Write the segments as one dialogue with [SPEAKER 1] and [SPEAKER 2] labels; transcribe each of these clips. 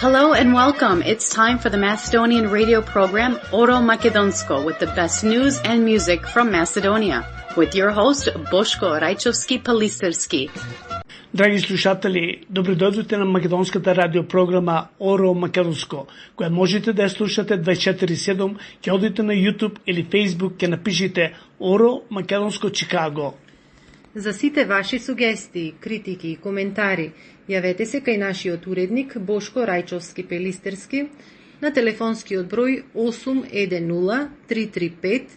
[SPEAKER 1] Hello and welcome. It's time for the Macedonian radio program Oro Makedonsko with the best news and music from Macedonia. With your host Boško Rajčovski-Palisterski.
[SPEAKER 2] Драги слушатели, добродојдовте на македонската радиопрограма Оро Македонско, која можете да ја слушате 24/7, ќе одите на YouTube или Facebook, ќе напишите Оро Македонско Чикаго.
[SPEAKER 3] За сите ваши сугестии, критики и коментари, јавете се кај нашиот уредник Бошко Рајчовски-Пелистерски на телефонскиот број 810 335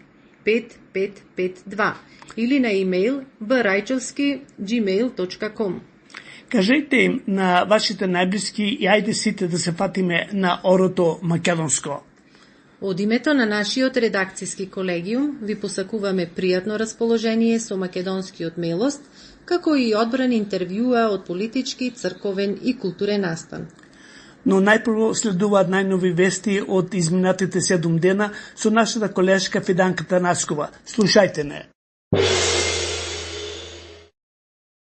[SPEAKER 3] 5552 или на имејл braјчовски@gmail.com.
[SPEAKER 2] Кажете им на вашите најблиски и ајде сите да се фатиме на Орото Македонско.
[SPEAKER 3] Од името на нашиот редакцијски колегиум ви посакуваме пријатно расположение со македонскиот мелост, како и одбран интервјуа од политички, црковен и културен настан.
[SPEAKER 2] Но најпрво следуваат најнови вести од изминатите 7 дена со нашата колешка Фиданка Танаскова. Слушајте не.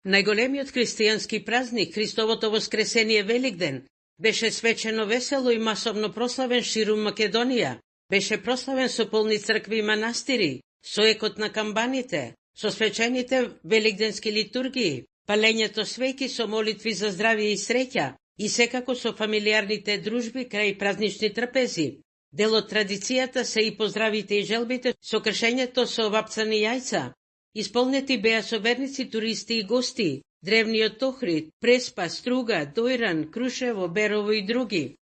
[SPEAKER 4] Најголемиот христијански празник, Христовото воскресение Великден, беше свечено весело и масовно прославен ширум Македонија. Беше прославен со полни цркви и манастири, со екот на камбаните, со свечените великденски литургии, палењето свеќи со молитви за здравје и среќа, и секако со фамилиарните дружби крај празнични трпези. Дел од традицијата се и поздравите и желбите со кршењето со вапцани јајца. Исполнети беа со верници, туристи и гости, древниот Охрид, Преспа, Струга, Дојран, Крушево, Берово и други.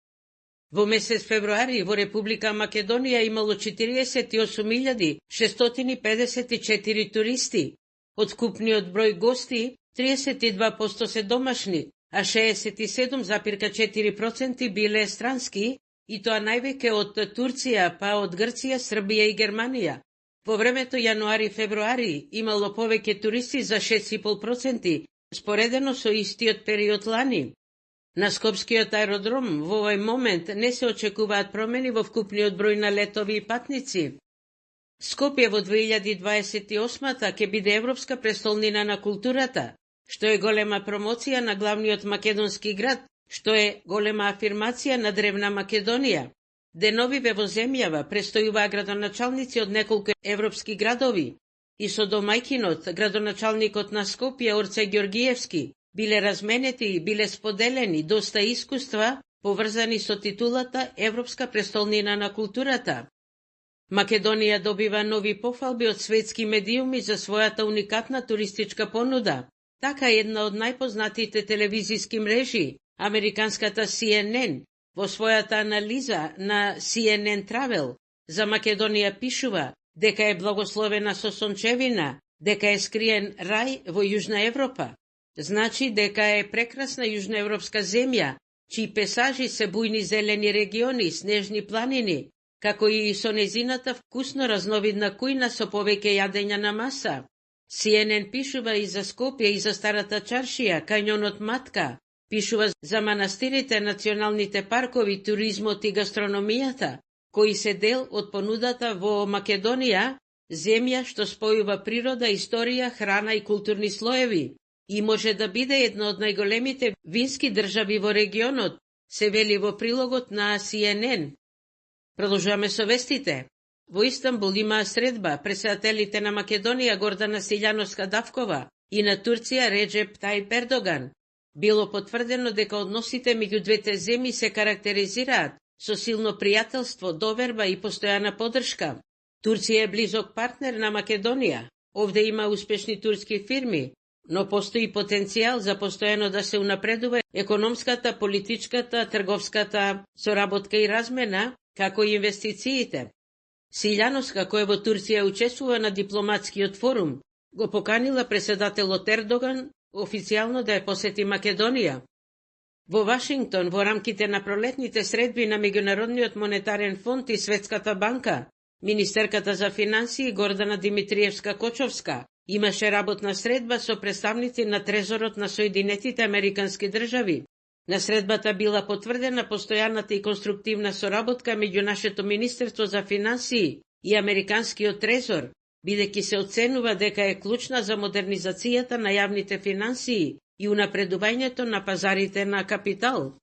[SPEAKER 4] Во месец февруари во Република Македонија имало 48.654 туристи. Од вкупниот број гости, 32% се домашни, а 67,4% биле странски, и тоа највеќе од Турција, па од Грција, Србија и Германија. Во времето јануари-февруари имало повеќе туристи за 6,5%, споредено со истиот период лани. На Скопскиот аеродром во овој момент не се очекуваат промени во вкупниот број на летови и патници. Скопје во 2028 ќе биде Европска престолнина на културата, што е голема промоција на главниот македонски град, што е голема афирмација на древна Македонија. Деновиве во земјава престојуваа градоначалници од неколку европски градови и со домајкинот, градоначалникот на Скопје Орце Ѓоргиевски, биле разменети и биле споделени доста искуства поврзани со титулата Европска престолнина на културата. Македонија добива нови пофалби од светски медиуми за својата уникатна туристичка понуда. Така една од најпознатите телевизиски мрежи, американската CNN, во својата анализа на CNN Travel за Македонија пишува дека е благословена со сончевина, дека е скриен рај во Јужна Европа. Значи дека е прекрасна јужноевропска земја, чии песажи се бујни зелени региони, снежни планини, како и со незината вкусно разновидна кујна со повеќе јадења на маса. CNN пишува и за Скопје и за Старата чаршија, кањонот Матка, пишува за манастирите, националните паркови, туризмот и гастрономијата, кои се дел од понудата во Македонија, земја што спојува природа, историја, храна и културни слоеви, и може да биде една од најголемите вински држави во регионот, се вели во прилогот на CNN. Продолжуваме со вестите. Во Истанбул имаа средба председателите на Македонија Гордана Силјановска-Давкова и на Турција Реджеп Тајип Ердоган. Било потврдено дека односите меѓу двете земји се карактеризираат со силно пријателство, доверба и постојана поддршка. Турција е близок партнер на Македонија. Овде има успешни турски фирми, но постои потенцијал за постојано да се унапредува економската, политичката, трговската соработка и размена, како и инвестициите. Силјановска, која во Турција учествува на дипломатскиот форум, го поканила председателот Ердоган официјално да ја посети Македонија. Во Вашингтон, во рамките на пролетните средби на Меѓународниот монетарен фонд и Светската банка, министерката за финансии Гордана Димитриевска-Кочовска имаше работна средба со представници на Трезорот на Соединетите Американски држави. На средбата била потврдена постојаната и конструктивна соработка меѓу нашето Министерство за финансии и Американскиот Трезор, бидејќи се оценува дека е клучна за модернизацијата на јавните финансии и унапредувањето на пазарите на капитал.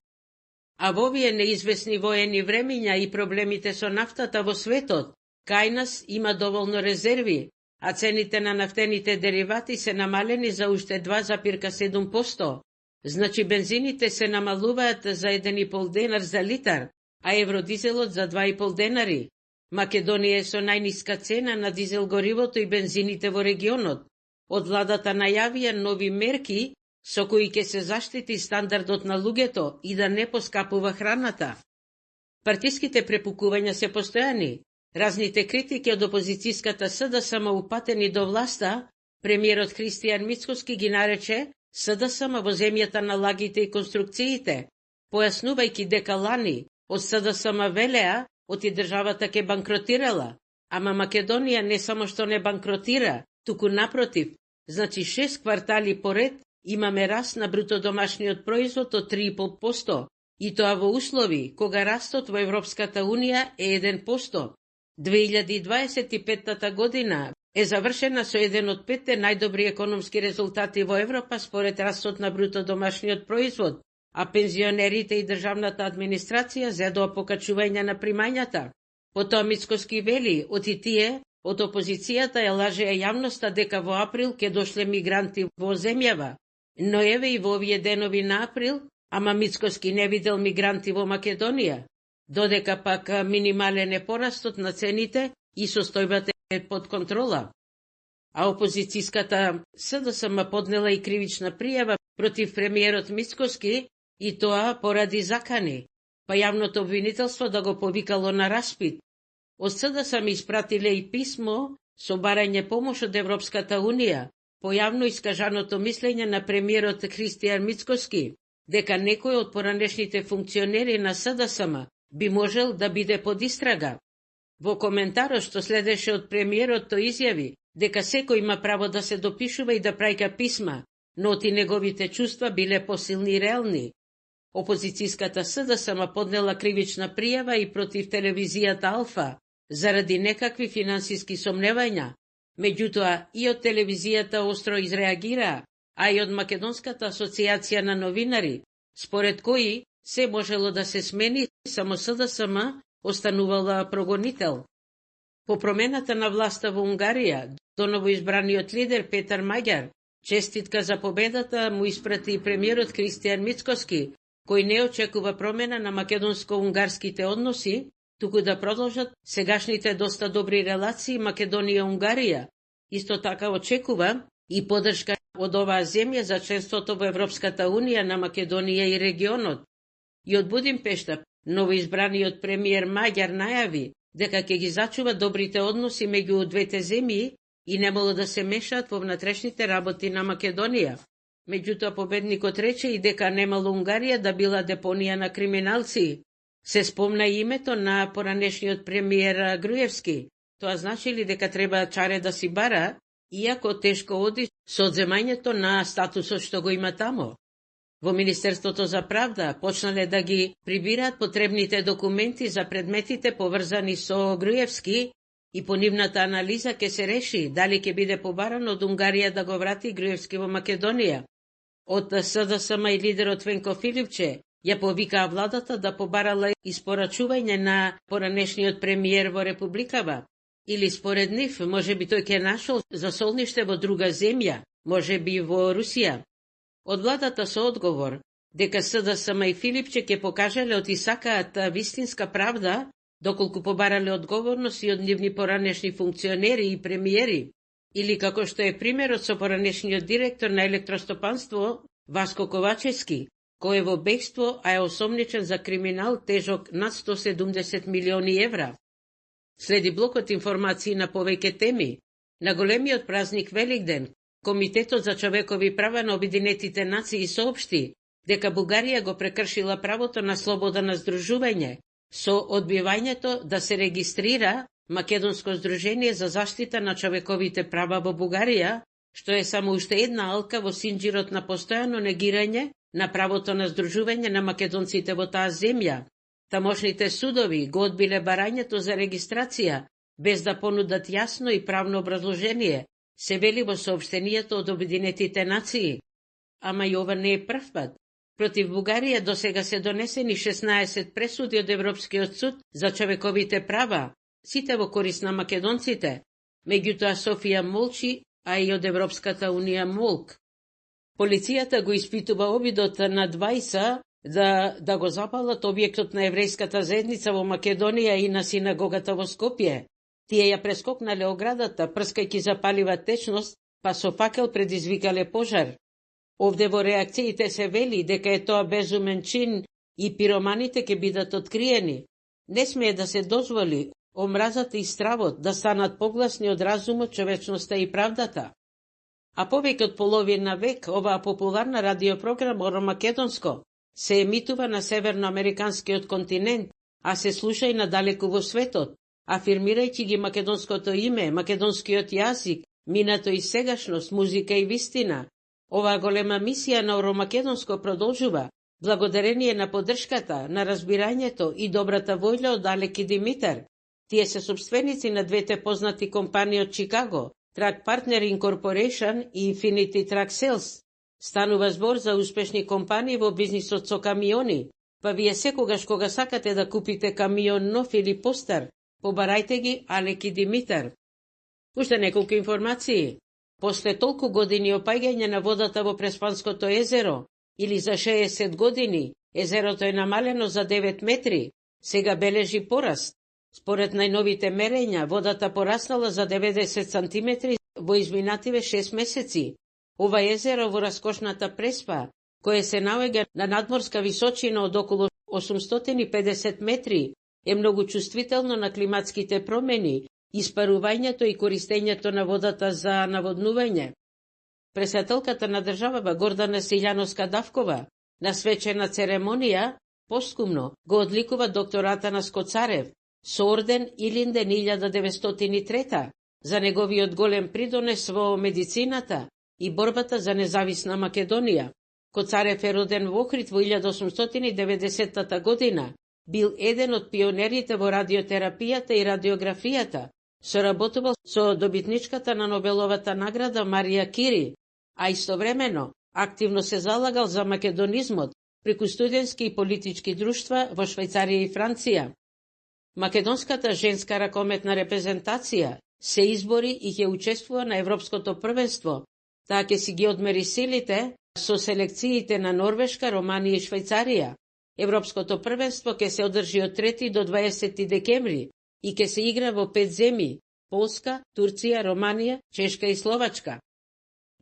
[SPEAKER 4] А во овие неизвестни воени времиња и проблемите со нафтата во светот, кај нас има доволно резерви, а цените на нафтените деривати се намалени за уште 2,7%. Значи бензините се намалуваат за 1,5 денар за литар, а евродизелот за 2,5 денари. Македонија е со најниска цена на дизел горивото и бензините во регионот. Од владата најавија нови мерки со кои ќе се заштити стандардот на луѓето и да не поскапува храната. Партиските препукувања се постојани. Разните критики од опозицијската СДСМ упатени до власта, премиерот Христијан Мицкоски ги нарече СДСМ во земјата на лагите и конструкциите, појаснувајќи дека лани од СДСМ велеа оти државата ке банкротирала, ама Македонија не само што не банкротира, туку напротив, значи 6 квартали поред имаме раст на бруто домашниот производ од 3,5%, и тоа во услови кога растот во Европската Унија е 1%. 2025 година е завршена со еден од 5 најдобри економски резултати во Европа според растот на бруто домашниот производ, а пензионерите и државната администрација зедоа покачување на примањата. Потоа Мицкоски вели, оти тие од опозицијата ја лажеа јавноста дека во април ќе дошле мигранти во земјава. Но еве и во овие денови на април, ама Мицкоски не видел мигранти во Македонија, додека пак минимален е порастот на цените и состојбата е под контрола. А опозицијската СДСМ поднела и кривична пријава против премиерот Мицкоски, и тоа поради закани, па јавното обвинителство да го повикало на распит. Од СДСМ испратиле и писмо со барање помош од Европската Унија, по јавно искажаното мислење на премиерот Христијан Мицкоски, дека некој од поранешните функционери на СДСМ би можел да биде под истрага. Во коментарот што следеше од премиерот тој изјави дека секој има право да се допишува и да праќа писма, но оти неговите чувства биле посилни и реални. Опозицијската СДСМ поднела кривична пријава и против телевизијата Алфа заради некакви финансиски сомневања. Меѓутоа и од телевизијата остро изреагираа, а и од Македонската асоциација на новинари, според кои се можело да се смени, само СДСМ останувала прогонител. По промената на власта во Унгарија, до новоизбраниот лидер Петар Маѓар, честитка за победата му испрати и премиерот Христијан Мицкоски, кој не очекува промена на македонско-унгарските односи, туку да продолжат сегашните доста добри релации Македонија-Унгарија. Исто така очекува и поддршка од оваа земја за членството во Европската Унија на Македонија и регионот. И од Будимпешта, новоизбраниот премиер Маѓар најави дека ќе ги зачува добрите односи меѓу двете земји и немало да се мешаат во внатрешните работи на Македонија. Меѓутоа победникот рече и дека немало Унгарија да била депонија на криминалци. Се спомна и името на поранешниот премиер Груевски. Тоа значи ли дека треба чаре да си бара, иако тешко оди со одземањето на статусот што го има тамо. Во Министерството за правда почнале да ги прибираат потребните документи за предметите поврзани со Груевски и по нивната анализа ќе се реши дали ќе биде побарано од Унгарија да го врати Груевски во Македонија. Од СДСМ и лидерот Венко Филипче ја повикаа владата да побарала испорачување на поранешниот премиер во Републикава. Или според нив, може би тој ќе нашол за солниште во друга земја, може би во Русија. Од владата со одговор дека СДСМ и Филипче ќе покажале оти сакаат вистинска правда, доколку побарале одговорност и од нивни поранешни функционери и премиери, или како што е примерот со поранешниот директор на електростопанство Васко Ковачевски, кој е во бегство, а е осомничен за криминал тежок над 170 милиони евра. Следи блокот информации на повеќе теми. На големиот празник Великден, Комитетот за човекови права на Обединетите нации соопшти дека Бугарија го прекршила правото на слобода на здружување со одбивањето да се регистрира Македонско здружение за заштита на човековите права во Бугарија, што е само уште една алка во синџирот на постојано негирање на правото на здружување на македонците во таа земја. Тамошните судови го одбиле барањето за регистрација, без да понудат јасно и правно образложение, се вели во соопштенијето од Обединетите нации. Ама и ова не е прв пат. Против Бугарија досега се донесени 16 пресуди од Европскиот суд за човековите права, сите во корист на македонците, меѓутоа Софија молчи, а и од Европската унија молк. Полицијата го испитува обидот на 20 да го запалат објектот на еврејската заедница во Македонија и на синагогата во Скопје. Тие ја прескокнале оградата, прскајќи запалива течност, па со факел предизвикале пожар. Овде во реакциите се вели дека е тоа безумен чин и пироманите ќе бидат откриени. Не смее да се дозволи омразата и стравот да станат погласни од разумот, човечноста и правдата. А повеќе од половина век оваа популарна радиопрограма Оро Македонско се емитува на северноамериканскиот континент, а се слуша и надалеку во светот, афирмирајќи ги македонското име, македонскиот јазик, минато и сегашност, музика и вистина. Оваа голема мисија на Оро Македонско продолжува, благодарение на поддршката, на разбирањето и добрата воља од Алек и Димитар. Тие се собственици на двете познати компании од Чикаго, Track Partner Incorporation и Infinity Track Sales. Станува збор за успешни компании во бизнисот со камиони, па вие секогаш кога сакате да купите камион нов или постар, побарајте ги Алек и Димитар. Уште неколку информации. После толку години опаѓање на водата во Преспанското езеро, или за 60 години, езерото е намалено за 9 метри, сега бележи пораст. Според најновите мерења, водата пораснала за 90 сантиметри во изминативе 6 месеци. Ова езеро во раскошната Преспа, кое се наоѓа на надморска височина од околу 850 метри, е многу чувствително на климатските промени, испарувањето и користењето на водата за наводнување. Председателката на државава Гордана Силјановска-Давкова на свечена церемонија поскумно го одликува доктор Атанас Коцарев со орден Илинден 1903 за неговиот голем придонес во медицината и борбата за независна Македонија. Коцарев е роден во Охрид во 1890 година, бил еден од пионерите во радиотерапијата и радиографијата, соработувал со добитничката на Нобеловата награда Марија Кири, а истовремено активно се залагал за македонизмот преку студентски и политички друштва во Швајцарија и Франција. Македонската женска ракометна репрезентација се избори и ќе учествува на Европското првенство, таа ќе си ги одмери силите со селекциите на Норвешка, Романија и Швајцарија. Европското првенство ќе се одржи од 3 до 20 декември и ќе се игра во 5 земји: Полска, Турција, Романија, Чешка и Словачка.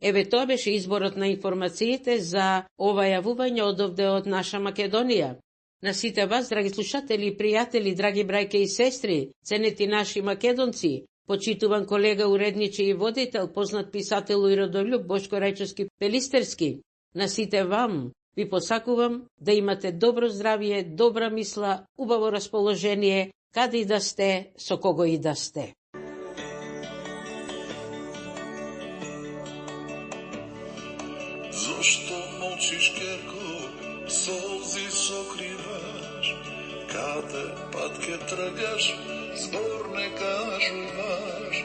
[SPEAKER 4] Еве тоа беше изборот на информациите за ова јавување одовде од наша Македонија. На сите вас, драги слушатели и пријатели, драги брајке и сестри, ценети наши македонци, почитуван колега, уредниче и водител, познат писател и родолюб Бошко Рајчовски Пелистерски, на сите вам ви посакувам да имате добро здравје, добра мисла, убаво расположение, каде и да сте, со кого и да сте.
[SPEAKER 5] Зошто молчиш, керко, солзи сокриваш, каде пат ке тргаш, збор не кажуваш,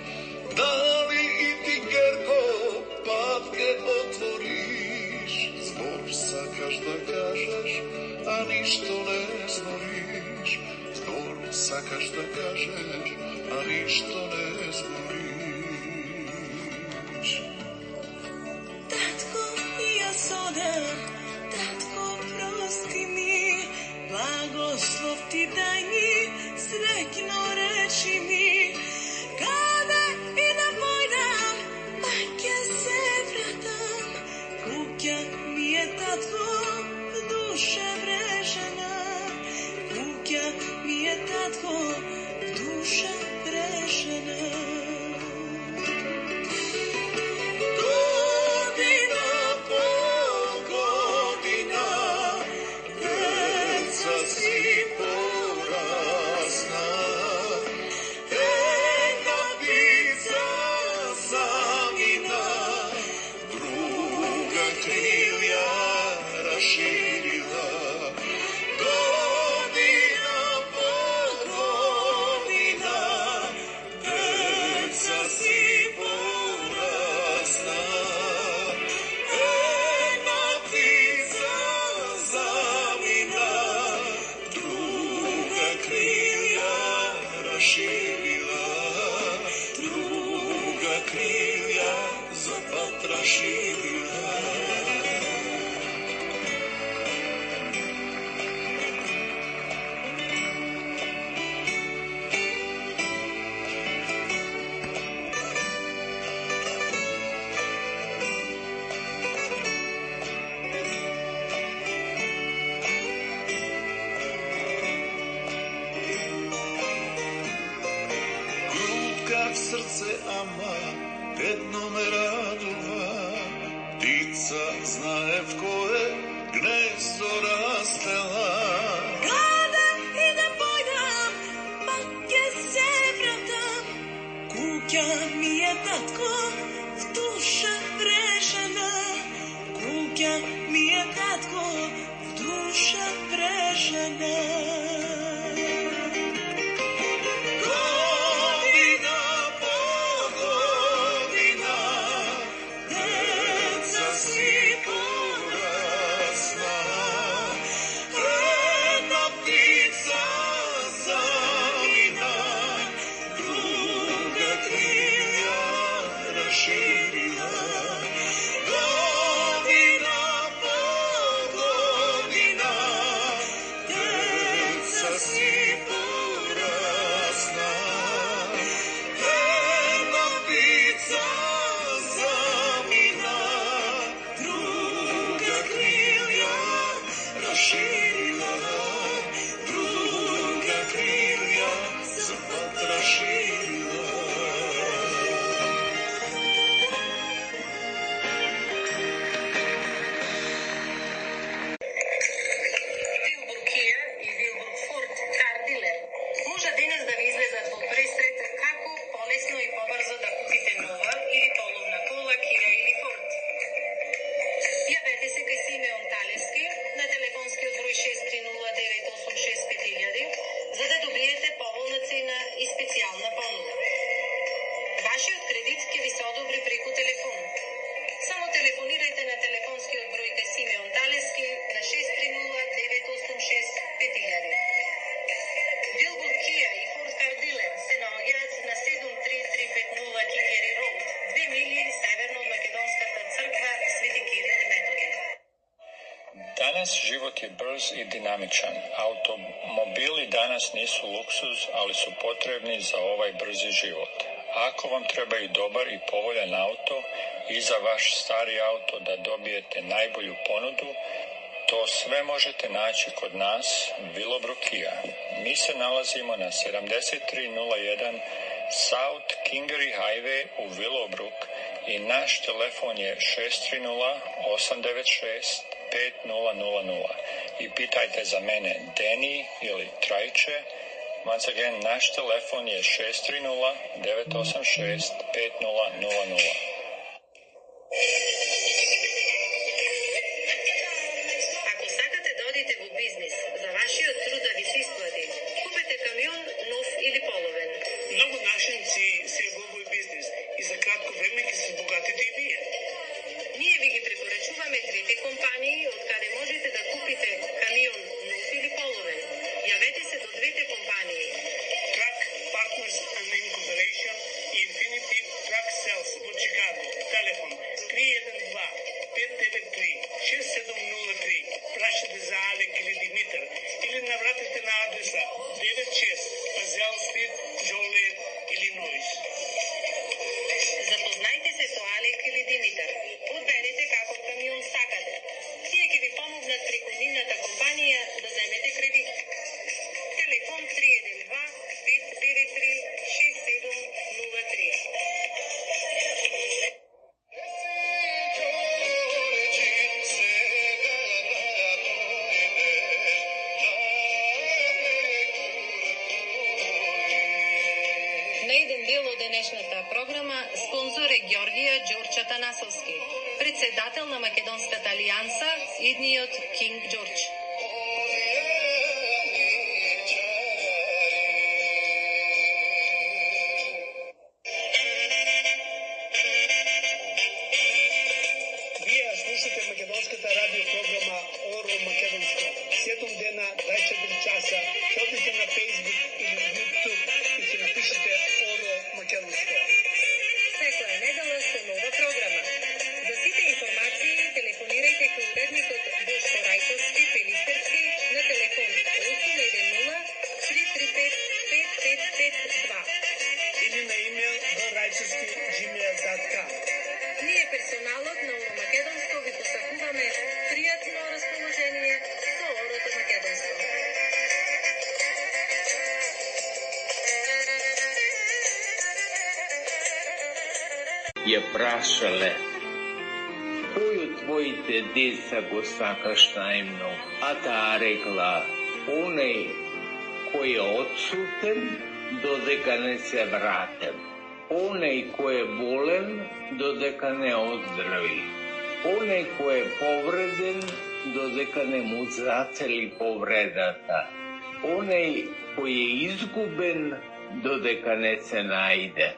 [SPEAKER 5] дали и ти, керко, пат ке отвориш, збор сакаш да кажеш, а ништо не збориш, збор сакаш да кажеш, а ништо не збориш.
[SPEAKER 6] Татко, јас одам, татко, прости ми, благослов ти дај ми, среќно речи ми, каде и да појдам, па ќе се вратам, куќа ми е татко, в душа врежена, куќа ми е татко, в душа врежена.
[SPEAKER 5] Godina po godina, се, ама едно ме радува. Птица знае в кое гнездо растела.
[SPEAKER 6] Каде и да појдам, пак ќе се вратам. Куќа ми е, татко, в душа прешена. Куќа ми е, татко, в душа прешена.
[SPEAKER 7] Danas život je brz i dinamičan. Automobili danas nisu luksuz, ali su potrebni za ovaj brzi život. Ako vam treba i dobar i povoljan auto i za vaš stari auto da dobijete najbolju ponudu, to sve možete naći kod nas, Willowbrook Kia. Mi se nalazimo na 7301 South Kingery Highway u Willowbrook i naš telefon je 630-896-5000 i pitajte za mene Deni ili Trajče. Once again, naš telefon je 630-986-5000.
[SPEAKER 8] Ако сакате да одите во бизнис, за вашиот труд да ви се исплати, купете камион нов или половен.
[SPEAKER 9] Многу нашинци се во овој бизнис и за кратко време ќе се богатите и вие.
[SPEAKER 8] Ние ви ги препорачуваме двете компании од каде можете да купите камион нов или половен. Јавете се до двете компании.
[SPEAKER 9] Truck Partners and Incorporation и Infinity Truck Sales во Чикаго. Телефон 312-593-6703. Прашете за Алек или Димитар или навратете на адреса 96 Пазел Стрит, Джолиет, Илинойс.
[SPEAKER 8] Запознајте се со Алек или Димитар. Одберете каков камион сакате. Тие ќе ви помогнат преку нивната компанија да земете кредит. Телефон 312-593-6703. На еден дел од денешната програма спонзор е Ѓорѓија Ѓорџ Атанасовски, председател на Македонската алијанса, идниот Кинг Ѓорџ.
[SPEAKER 9] Вие слушате Македонската радио програма Оро Македонско. 7 дена, 24 часа. Ходите на Facebook или на YouTube и си напишете Оро Македонско.
[SPEAKER 8] Секоја недела со нова програма. За сите информации телефонирајте кај уредникот Бошко Рајчовски,
[SPEAKER 10] ја прашале: кој од твоите деца го сакаш најмногу? А таа рекла: оној кој е отсутен додека не се вратен, оној кој е болен додека не оздрави, оној кој е повреден додека не му зацели повредата, оној кој е изгубен додека не се најде.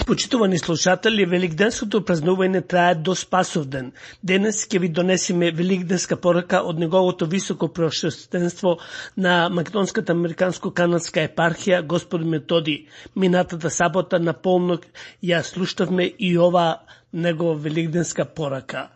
[SPEAKER 2] Почитувани слушатели, великденското празнување трае до Спасовден. Денес ќе ви донесеме великденска порака од неговото високо преосвещенство на Македонската американско-канадска епархија Господин Методи. Минатата сабота на полнок ја слушнавме и ова негова великденска порака.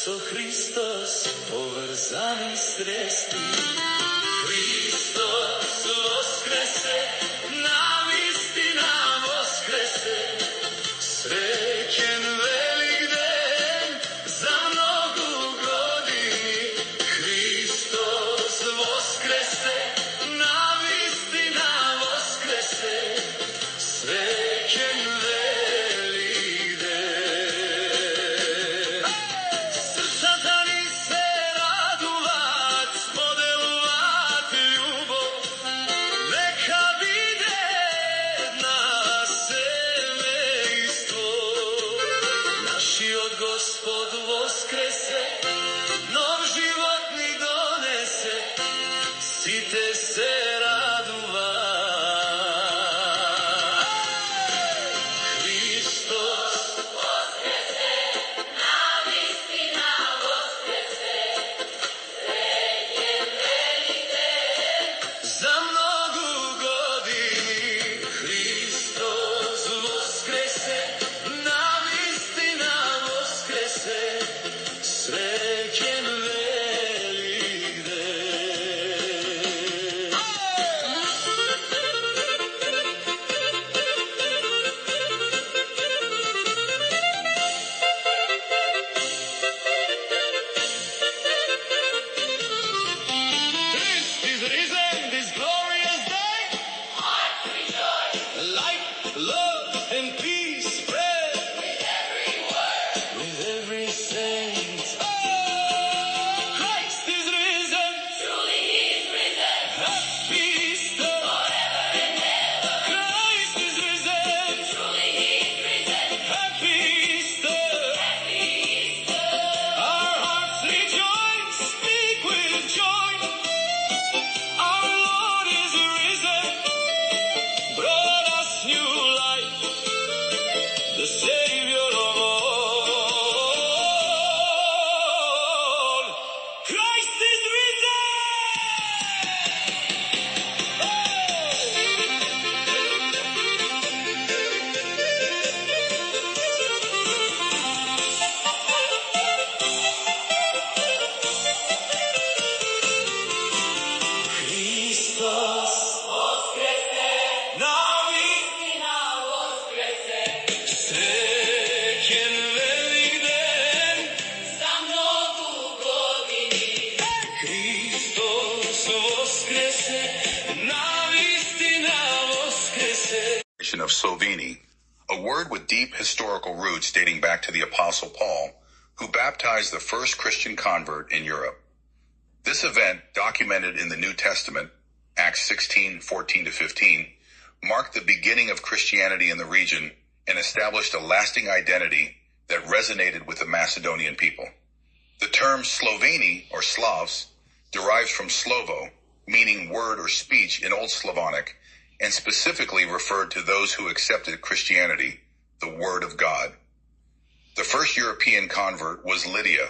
[SPEAKER 5] со Христос поврзани срести. Христос воскресе, навистина воскресе, среќен велик ден за многу години. Христос воскресе, навистина воскресе, среќен велик ден. Срцата ни се радуваат, споделуваат љубов, нека биде една семејство. Нашиот Господ воскресе, нов живот ни донесе, сите се радуваат. Христос воскресе, навистина воскресе, среќен велик ден за многу години. Христос воскресе, навистина воскресе, среќен велик ден. Christ is risen this glorious day. Hearts rejoice. Light, love, and peace spread with every word, with every saint. Oh, Christ is risen. Truly He is risen. Happy Easter. Forever and ever. Christ is risen. Truly He is risen. Happy Easter. Happy Easter. Our hearts rejoice. Speak with joy. Our Lord is risen, brought us new life, the Savior of all. Christ is risen! Христос воскресе, навистина воскресе, среќен велик ден за многу години. Христос воскресе, навистина воскресе.
[SPEAKER 11] Of Sloveni, a word with deep historical roots dating back to the Apostle Paul, who baptized the first Christian convert in Europe. This event, documented in the New Testament, Acts 16:14-15, marked the beginning of Christianity in the region and established a lasting identity that resonated with the Macedonian people. The term Sloveni, or Slavs, derives from Slovo, meaning word or speech in Old Slavonic, and specifically referred to those who accepted Christianity, the Word of God. The first European convert was Lydia,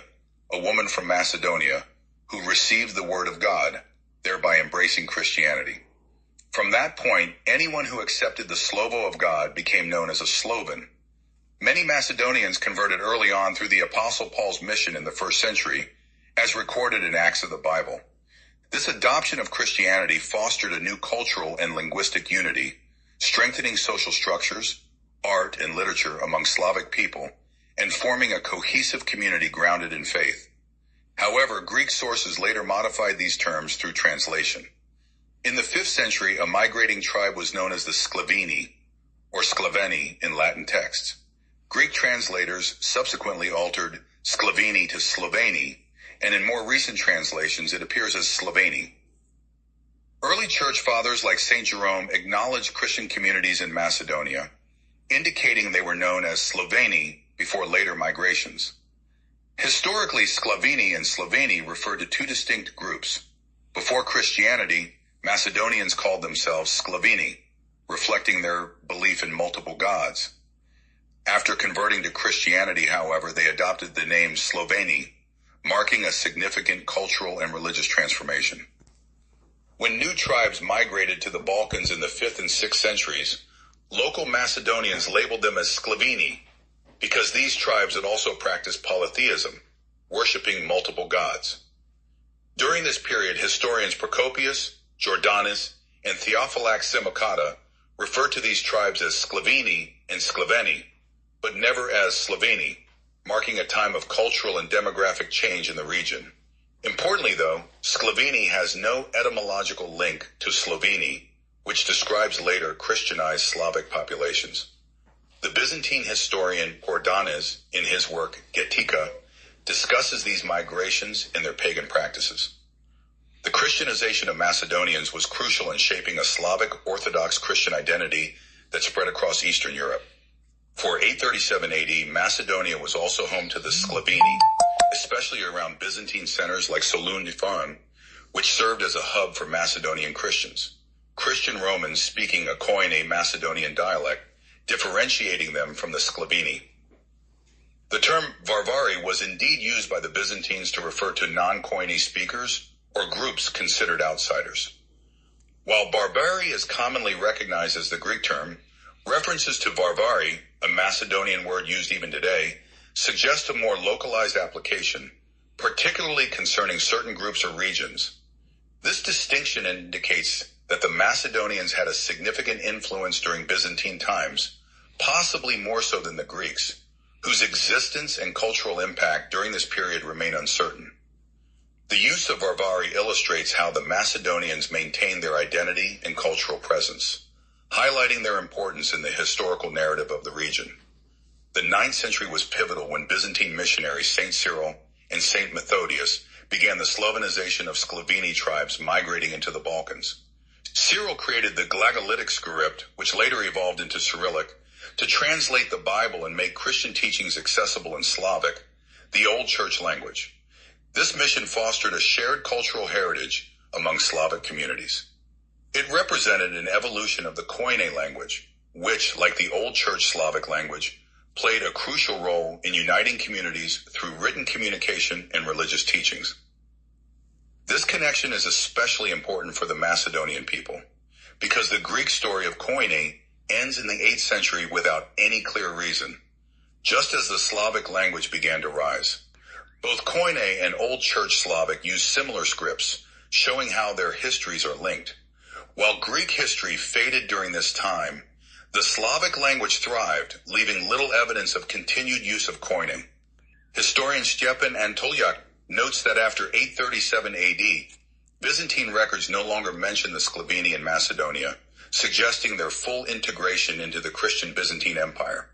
[SPEAKER 11] a woman from Macedonia, who received the Word of God, thereby embracing Christianity. From that point, anyone who accepted the Slovo of God became known as a Sloven. Many Macedonians converted early on through the Apostle Paul's mission in the first century, as recorded in Acts of the Bible. This adoption of Christianity fostered a new cultural and linguistic unity, strengthening social structures, art, and literature among Slavic people, and forming a cohesive community grounded in faith. However, Greek sources later modified these terms through translation. In the 5th century, a migrating tribe was known as the Sclaveni, or Sclaveni in Latin texts. Greek translators subsequently altered Sclaveni to Sloveni, and in more recent translations it appears as Sloveni. Early church fathers like St. Jerome acknowledged Christian communities in Macedonia, indicating they were known as Sloveni before later migrations. Historically, Sclaveni and Sloveni referred to two distinct groups. Before Christianity, Macedonians called themselves Sclaveni, reflecting their belief in multiple gods. After converting to Christianity, however, they adopted the name Sloveni, marking a significant cultural and religious transformation. When new tribes migrated to the Balkans in the 5th and 6th centuries, local Macedonians labeled them as Sclaveni because these tribes had also practiced polytheism, worshiping multiple gods. During this period, historians Procopius, Jordanus, and Theophylax Simocatta refer to these tribes as Sclaveni and Sclaveni, but never as Sloveni, marking a time of cultural and demographic change in the region. Importantly, though, Sclaveni has no etymological link to Sloveni, which describes later Christianized Slavic populations. The Byzantine historian Jordanes, in his work Getica, discusses these migrations and their pagan practices. The Christianization of Macedonians was crucial in shaping a Slavic Orthodox Christian identity that spread across Eastern Europe. For 837 AD, Macedonia was also home to the Sclaveni, especially around Byzantine centers like Solun-Ifan, which served as a hub for Macedonian Christians. Christian Romans speaking a Koine Macedonian dialect, differentiating them from the Sclaveni. The term Varvari was indeed used by the Byzantines to refer to non-Koine speakers or groups considered outsiders. While Barbari is commonly recognized as the Greek term, references to Varvari, a Macedonian word used even today, suggest a more localized application, particularly concerning certain groups or regions. This distinction indicates that the Macedonians had a significant influence during Byzantine times, possibly more so than the Greeks, whose existence and cultural impact during this period remain uncertain. The use of Varvari illustrates how the Macedonians maintained their identity and cultural presence, highlighting their importance in the historical narrative of the region. The 9th century was pivotal when Byzantine missionaries Saint Cyril and Saint Methodius began the Slovanization of Sclaveni tribes migrating into the Balkans. Cyril created the Glagolitic script, which later evolved into Cyrillic, to translate the Bible and make Christian teachings accessible in Slavic, the Old Church language. This mission fostered a shared cultural heritage among Slavic communities. It represented an evolution of the Koine language, which, like the Old Church Slavic language, played a crucial role in uniting communities through written communication and religious teachings. This connection is especially important for the Macedonian people, because the Greek story of Koine ends in the 8th century without any clear reason, just as the Slavic language began to rise. Both Koine and Old Church Slavic use similar scripts, showing how their histories are linked. While Greek history faded during this time, the Slavic language thrived, leaving little evidence of continued use of Koine. Historian Stjepan Antoljak notes that after 837 AD, Byzantine records no longer mention the Sclaveni in Macedonia, suggesting their full integration into the Christian Byzantine Empire.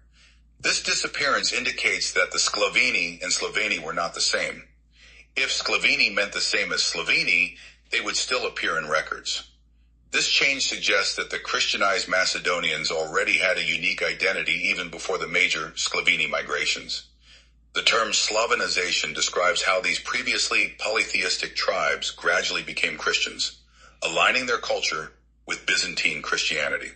[SPEAKER 11] This disappearance indicates that the Sclaveni and Sloveni were not the same. If Sclaveni meant the same as Sloveni, they would still appear in records. This change suggests that the Christianized Macedonians already had a unique identity even before the major Sclaveni migrations. The term Slavanization describes how these previously polytheistic tribes gradually became Christians, aligning their culture with Byzantine Christianity.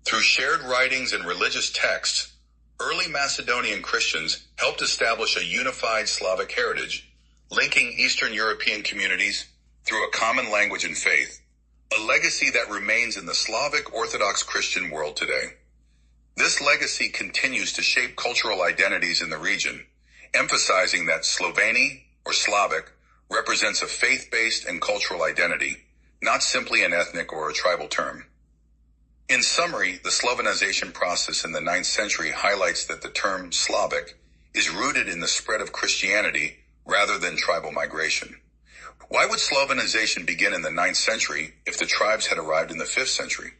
[SPEAKER 11] Through shared writings and religious texts, early Macedonian Christians helped establish a unified Slavic heritage, linking Eastern European communities through a common language and faith, a legacy that remains in the Slavic Orthodox Christian world today. This legacy continues to shape cultural identities in the region, emphasizing that Sloveni, or Slavic, represents a faith-based and cultural identity, not simply an ethnic or a tribal term. In summary, the Slovanization process in the 9th century highlights that the term Slavic is rooted in the spread of Christianity rather than tribal migration. Why would Slovanization begin in the 9th century if the tribes had arrived in the 5th century?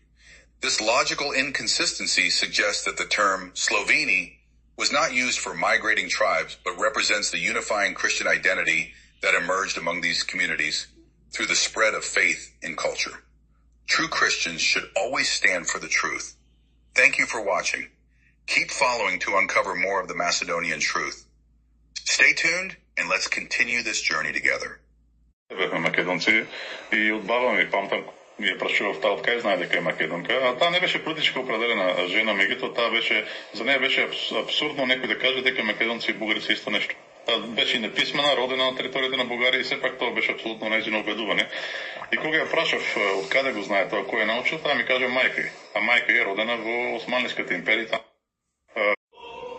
[SPEAKER 11] This logical inconsistency suggests that the term Sloveni was not used for migrating tribes, but represents the unifying Christian identity that emerged among these communities through the spread of faith and culture. True Christians should always stand for the truth. Thank you for watching. Keep following to uncover more of the Macedonian truth. Stay tuned and let's continue this journey together.
[SPEAKER 12] Бяхме македонци и отбавам и памтам ги е прашува в Талка и знае дека е македонка. А таа не беше политичка определена жена, меѓутоа таа беше, за неја беше абсурдно некој да каже дека македонци и бугари се исто нешто. Таа беше и неписмена, родена на територијата на Бугарија и сепак тоа беше апсолутно нејзино убедување. И кога ја прашав од каде го знае тоа, кој е научил, таа ми каже мајка. А мајка е родена во Османлиската империја.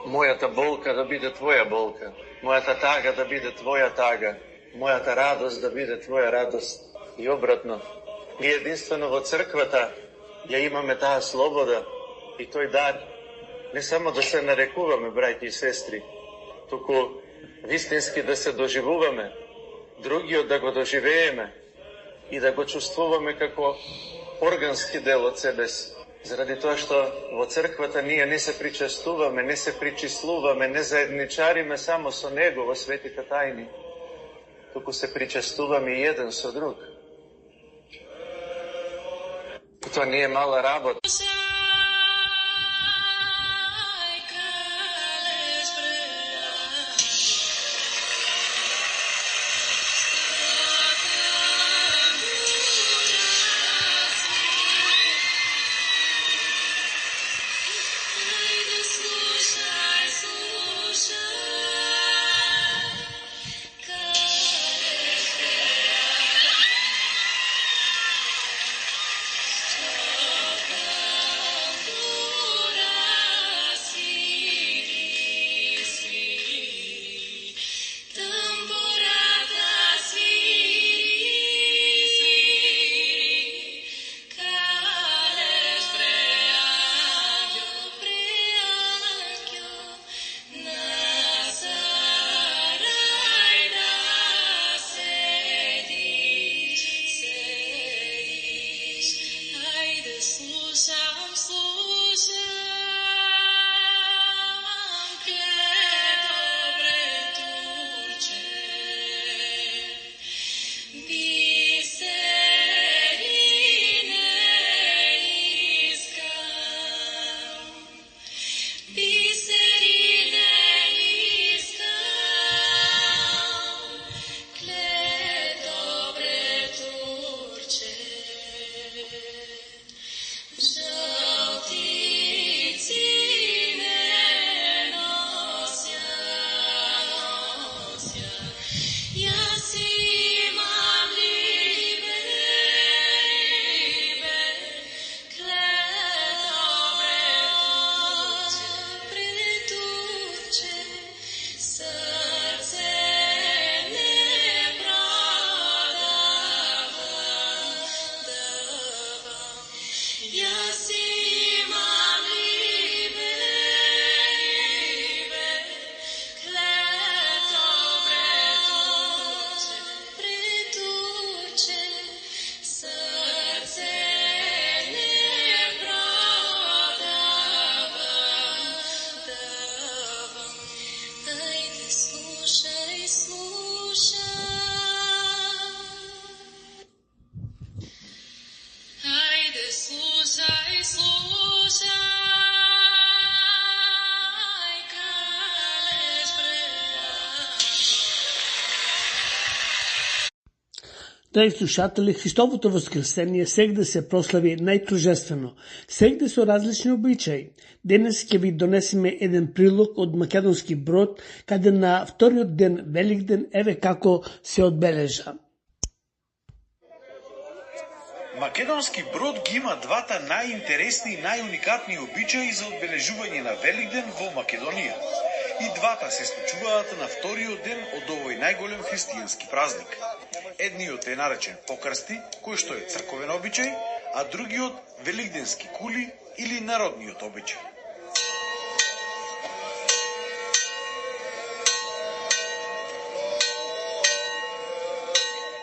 [SPEAKER 13] мојата болка да биде твоја болка, мојата тага да биде твоја тага, мојата радост да биде твоја радост и обратно. Ние единствено во црквата ја имаме таа слобода и тој дар, не само да се нарекуваме браќи и сестри, туку вистински да се доживуваме, другиот да го доживееме и да го чувствуваме како органски дел од себе си. Заради тоа што во црквата ние не се причестуваме, не се причислуваме, не заедничариме само со Него во светите тајни, туку се причестуваме и еден со друг. Тоа не е мала работа.
[SPEAKER 2] Драги слушатели, Христовото воскресение сегде се прослави најторжествено, сегде со различни обичаи. Денес ќе ви донесеме еден прилог од Македонски Брод, каде на вториот ден Великден еве како се одбележа.
[SPEAKER 14] Македонски Брод ги има двата најинтересни и најуникатни обичаи за одбележување на Великден во Македонија. И двата се случуваат на вториот ден од овој најголем христијански празник. Едниот е наречен покрсти, кој што е црковен обичај, а другиот великденски кули или народниот обичај.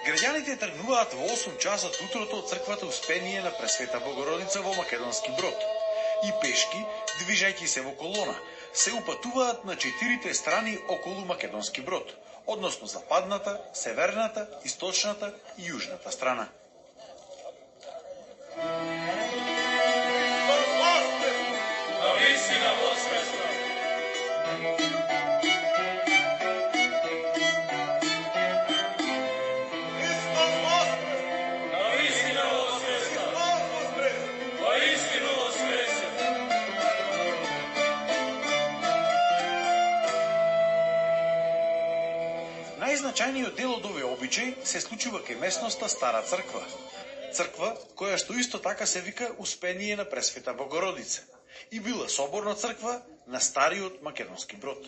[SPEAKER 14] Граѓаните тргнуваат во 8 часот утрото од црквата Успение на Пресвета Богородица во Македонски Брод. И пешки, движејќи се во колона, се упатуваат на 4 страни околу Македонски Брод, односно западната, северната, источната и јужната страна. Најзначајниот дел од овој обичај се случува кај местноста Стара црква. Црква која што исто така се вика Успение на Пресвета Богородица. И била соборна црква на стариот македонски брод.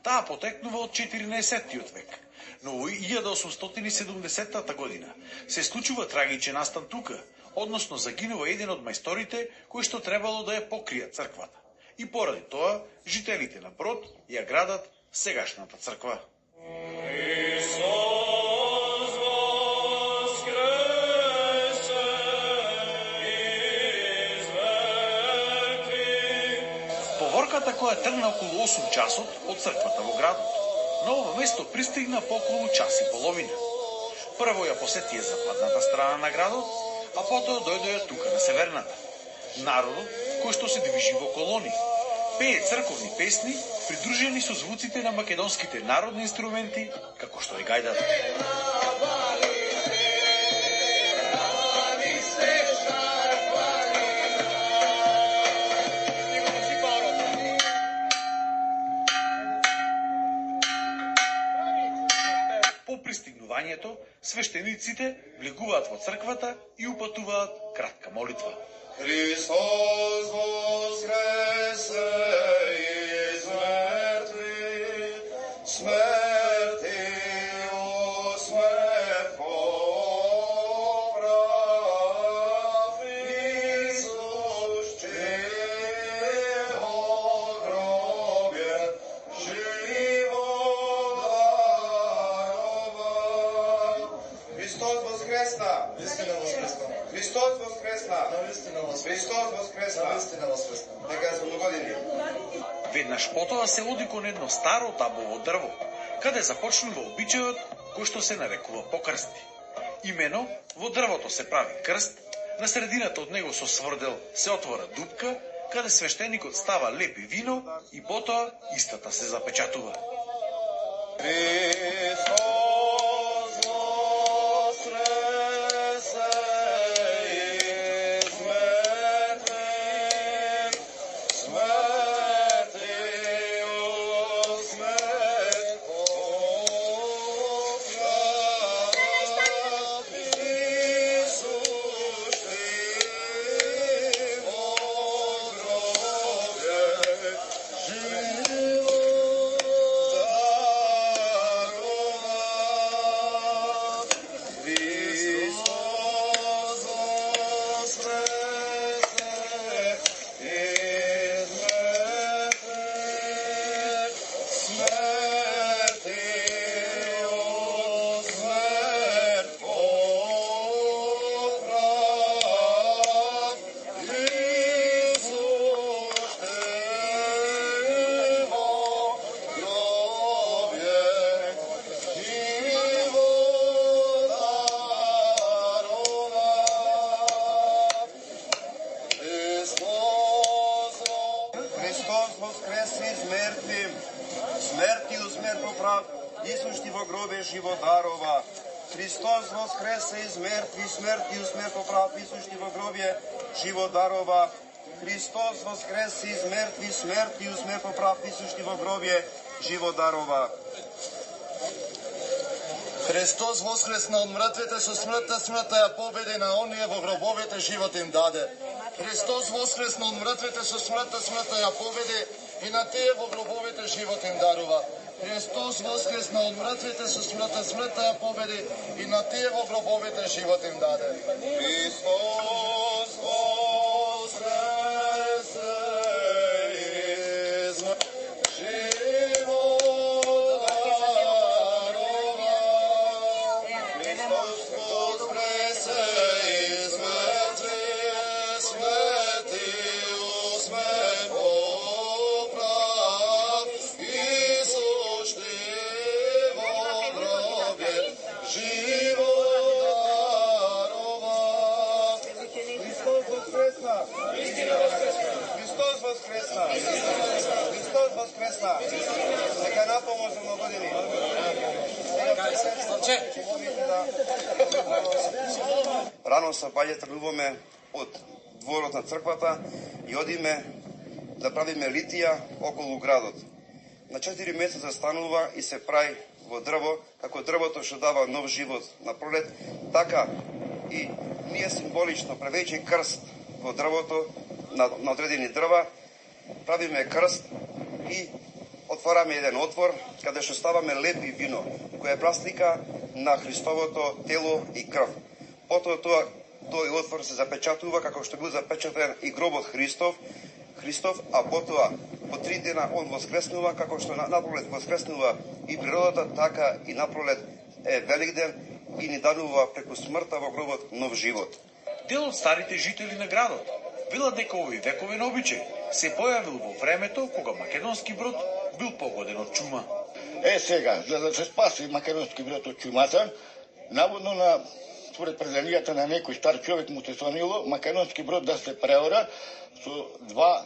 [SPEAKER 14] Таа потекнува од 14. век, но во 1870 година се случува трагичен настан тука, односно загинува еден од мајсторите кои што требало да ја покријат црквата. И поради тоа, жителите на Брод ја градат сегашната црква. Поворката која тргна околу 8 часот од црквата во градот, на ова место пристигна по околу час и половина. Прво ја посетија западната страна на градот, а потоа дојдоја тука на северната. Народот, кој што се движи во колони, пее црковни песни, придружени со звуците на македонските народни инструменти, како што е гајдата. По пристигнувањето, свештениците влегуваат во црквата и упатуваат кратка молитва.
[SPEAKER 15] Христос воскресе из мертвих, смерти у смерть поправ, Исушчи во гробе живот дарова. Христос воскресна! Истина воскресна! Христос воскресна! Христос воскресна! Дека за многодини.
[SPEAKER 14] Веднаш потоа се оди кон едно старо табово дрво, каде започнува обичајот кој што се нарекува покрсти. Имено, во дрвото се прави крст, на средината од него со сврдел се отвора дупка, каде свештеникот става леп и вино и потоа истата се запечатува.
[SPEAKER 15] Исушти во гробе живот дарова. Христос воскресе из мертви, смерти у смерт поправ, Исушти во гробе живот дарова. Христос воскресе из мертви, смерти у смерт поправ, Исушти во гробе живот дарова.
[SPEAKER 16] Христос воскресна од мртвите, со смртта ја победи на оние во гробовите живот им даде. Христос воскресна од мртвите, со смртта ја победи и на тие во гробовите живот им дарува. Христос воскресна од мртвите, со смртта ја победи и на тие во гробовите живот им даде.
[SPEAKER 15] Христос воскресе из живот дарова. Христос воскресе из мертви, смерти у смерть поправ, Исушти во гробе живот дарова. Христос воскресна! Христос воскресна! Христос воскресна! Нека напомош за многодини. Рано са баје тргнуваме од дворот на црквата и одиме да правиме литија околу градот. На 4 месеца станува и се прави во дрво, како дрвото што дава нов живот на пролет, така и ние символично правејќи крст во дрвото на одредени дрва, правиме крст и отвораме еден отвор каде што ставаме леб и вино, која е праслика на Христовото тело и крв. Потоа тој отвор се запечатува како што бил запечатен и гробот Христов, а потоа по 3 дена он воскреснува, како што напролет воскреснува и природата, така и напролет е Великден и ни данува преку смртта во гробот нов живот.
[SPEAKER 14] Дел од старите жители на градот велат дека овој вековен обичај се појавил во времето кога македонски брод бил погоден од чума.
[SPEAKER 16] Сега, за да се спаси македонски брод од чумата, наводно според преданијата на некој стар човек му се сонило македонски брод да се преора со 2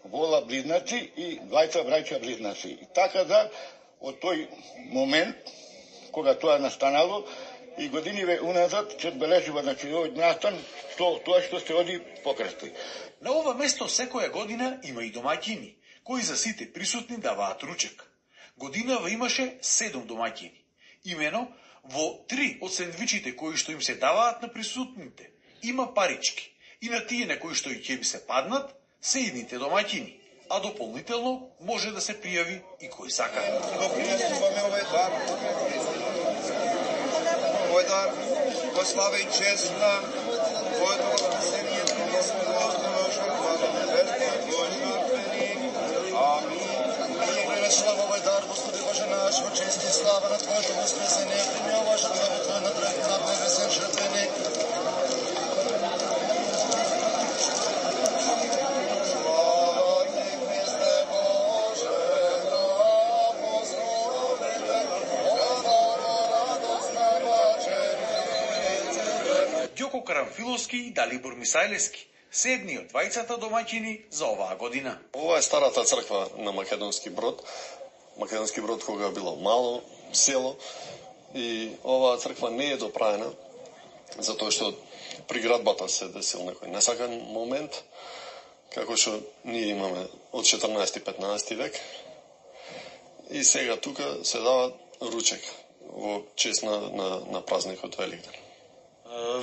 [SPEAKER 16] вола близнаци и 2 браќа близнаци. И така да од тој момент кога тоа настанало и годиниве уназад се одбележува овој настан тоа што се оди покрсти.
[SPEAKER 14] На ова место секоја година има и домаќини, кои за сите присутни даваат ручек. Годинава имаше 7 домаќини. Имено, во 3 од сендвичите кои што им се даваат на присутните, има парички. И на тие на кои што и ќе би се паднат, се идните домаќини. А дополнително може да се пријави и кој сака.
[SPEAKER 15] Овој дар во слава и чест на Твоето воскресение,
[SPEAKER 16] Слава овој дар, Господи Боже наш, во чест и слава на Твоето воскресение, прими ова жртва во Твој на небесен жртвеник.
[SPEAKER 14] Ѓоко Карамфиловски и Далибор Мисајлевски се едни од 20 домаќини за оваа година.
[SPEAKER 17] Ова е старата црква на Македонски Брод. Македонски Брод кога било мало село и оваа црква не е доправена затоа што при градбата се десил некој несакан момент, како што ние имаме од 14-15 век. И сега тука се дава ручек во чест на празникот Великден.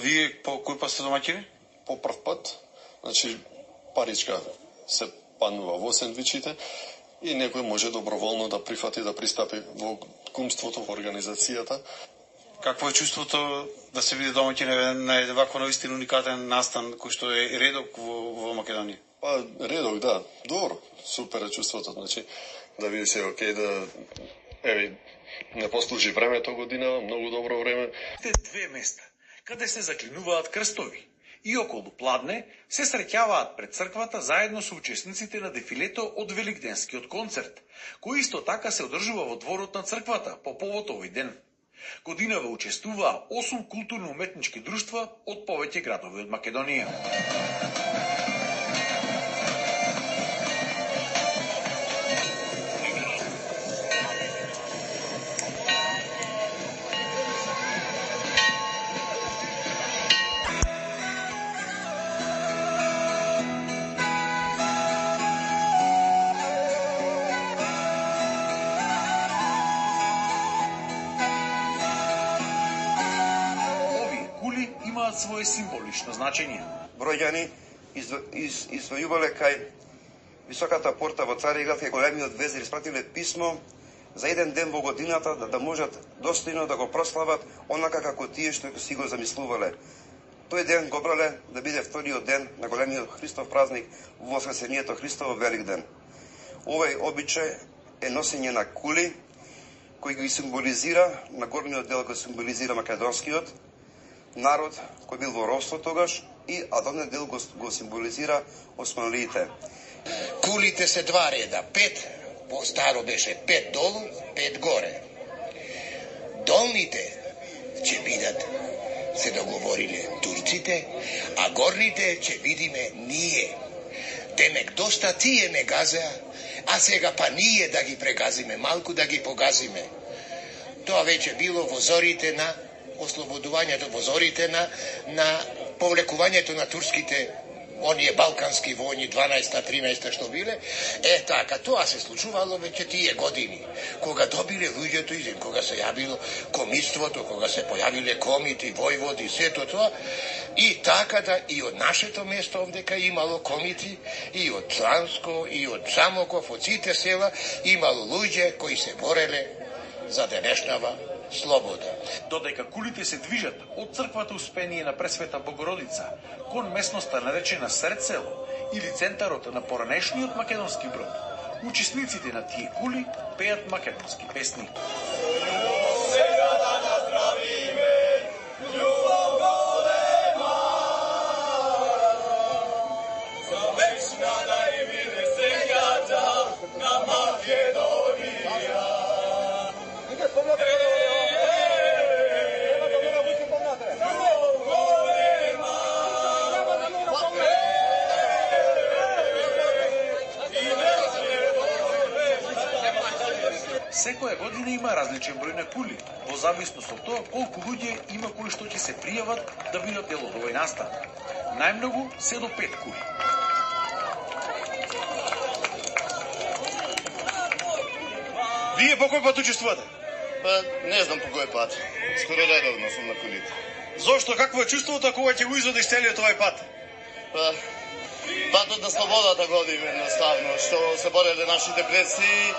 [SPEAKER 14] Вие по кој пат сте домаќини?
[SPEAKER 17] По прв пат. Значи, паричка се паднува во сендвичите и некој може доброволно да прифати да пристапи во кумството, во организацијата.
[SPEAKER 14] Какво е чувството да се види домаќин на вакво наистина уникатен настан кој што е редок во Македонија?
[SPEAKER 17] Па, редок, да. Добро. Супер е чувството. Значи, да види се окей, да не послужи времето година, многу добро време.
[SPEAKER 14] Две места каде се заклинуваат крстови и околу Пладне се среќаваат пред црквата заедно со учесниците на дефилето од Великденскиот концерт, кој исто така се одржува во дворот на црквата по повод овој ден. Годинава учествуваа 8 културно-уметнички друштва од повеќе градови од Македонија. Своje символично значење.
[SPEAKER 15] Бројани извојувале кај високата порта во Цариград, кај големиот везир испратиле писмо за еден ден во годината да можат достојно да го прослават онака како тие што си го замислувале. Тој ден го брале да биде вториот ден на големиот Христов празник во Воскресението Христово Великден. Овој обичај е носење на кули кој ги символизира, на горниот дел го символизира македонскиот народ кој бил во робство тогаш а долниот дел го символизира османлиите.
[SPEAKER 18] Кулите се 2 реда, 5, по старо беше 5 долу, 5 горе. Долните ќе бидат, се договориле турците, а горните ќе видиме ние. Демек доста тие не газеа, а сега па ние да ги прегазиме, малку да ги погазиме. Тоа веќе било во зорите на ослободувањето, во зорите на повлекувањето на турските оние балкански војни 12-13 што биле, така, тоа се случувало веќе тие години, кога добиле луѓето изем, кога се јавило комиството, кога се појавиле комити, војводи, сето тоа, и така да и од нашето место овдека имало комити, и од Тланско, и од Самоков, од сите села, имало луѓе кои се бореле за денешнава слобода.
[SPEAKER 14] Додека кулите се движат од црквата Успение на Пресвета Богородица кон местноста наречена Сред село или центарот на поранешниот македонски брод, учесниците на тие кули пеат македонски песни.
[SPEAKER 5] Сега да наздравиме, љубов голема, за вечна да и биде сеќата на Македонија.
[SPEAKER 14] Секоја година има различен број на кули, во зависност од тоа колку луѓе има кои што ќе се пријават да бидат дел од овој настан. Најмногу се до 5 кули. Вие по кој пат учествувате?
[SPEAKER 16] Не знам по кој пат. Скоро редовно сум на кулите.
[SPEAKER 14] Зошто? Какво е чувството кога ќе го извадиш целиот овој пат?
[SPEAKER 16] Патот на слободата годим едноставно, што се бореле нашите предци,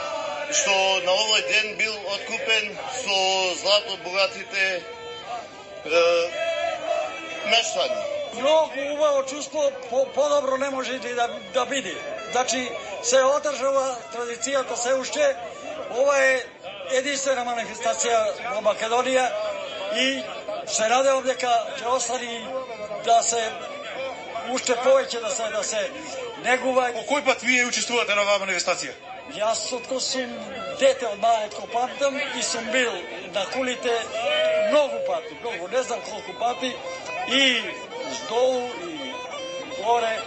[SPEAKER 16] што на овој ден бил откупен со злато богатите мештани.
[SPEAKER 19] Многу убаво чувство, подобро не може да биде. Значи, се одржава традицијата се уште. Ова е единствена манифестација во Македонија и се надевам дека ќе остани да се уште повеќе да се негува.
[SPEAKER 14] По кој пат вие учествувате на оваа манифестација?
[SPEAKER 19] Јас откој сум дете од малко памтам и сум бил на кулите многу пати, не знам колку пати, и здолу и горе.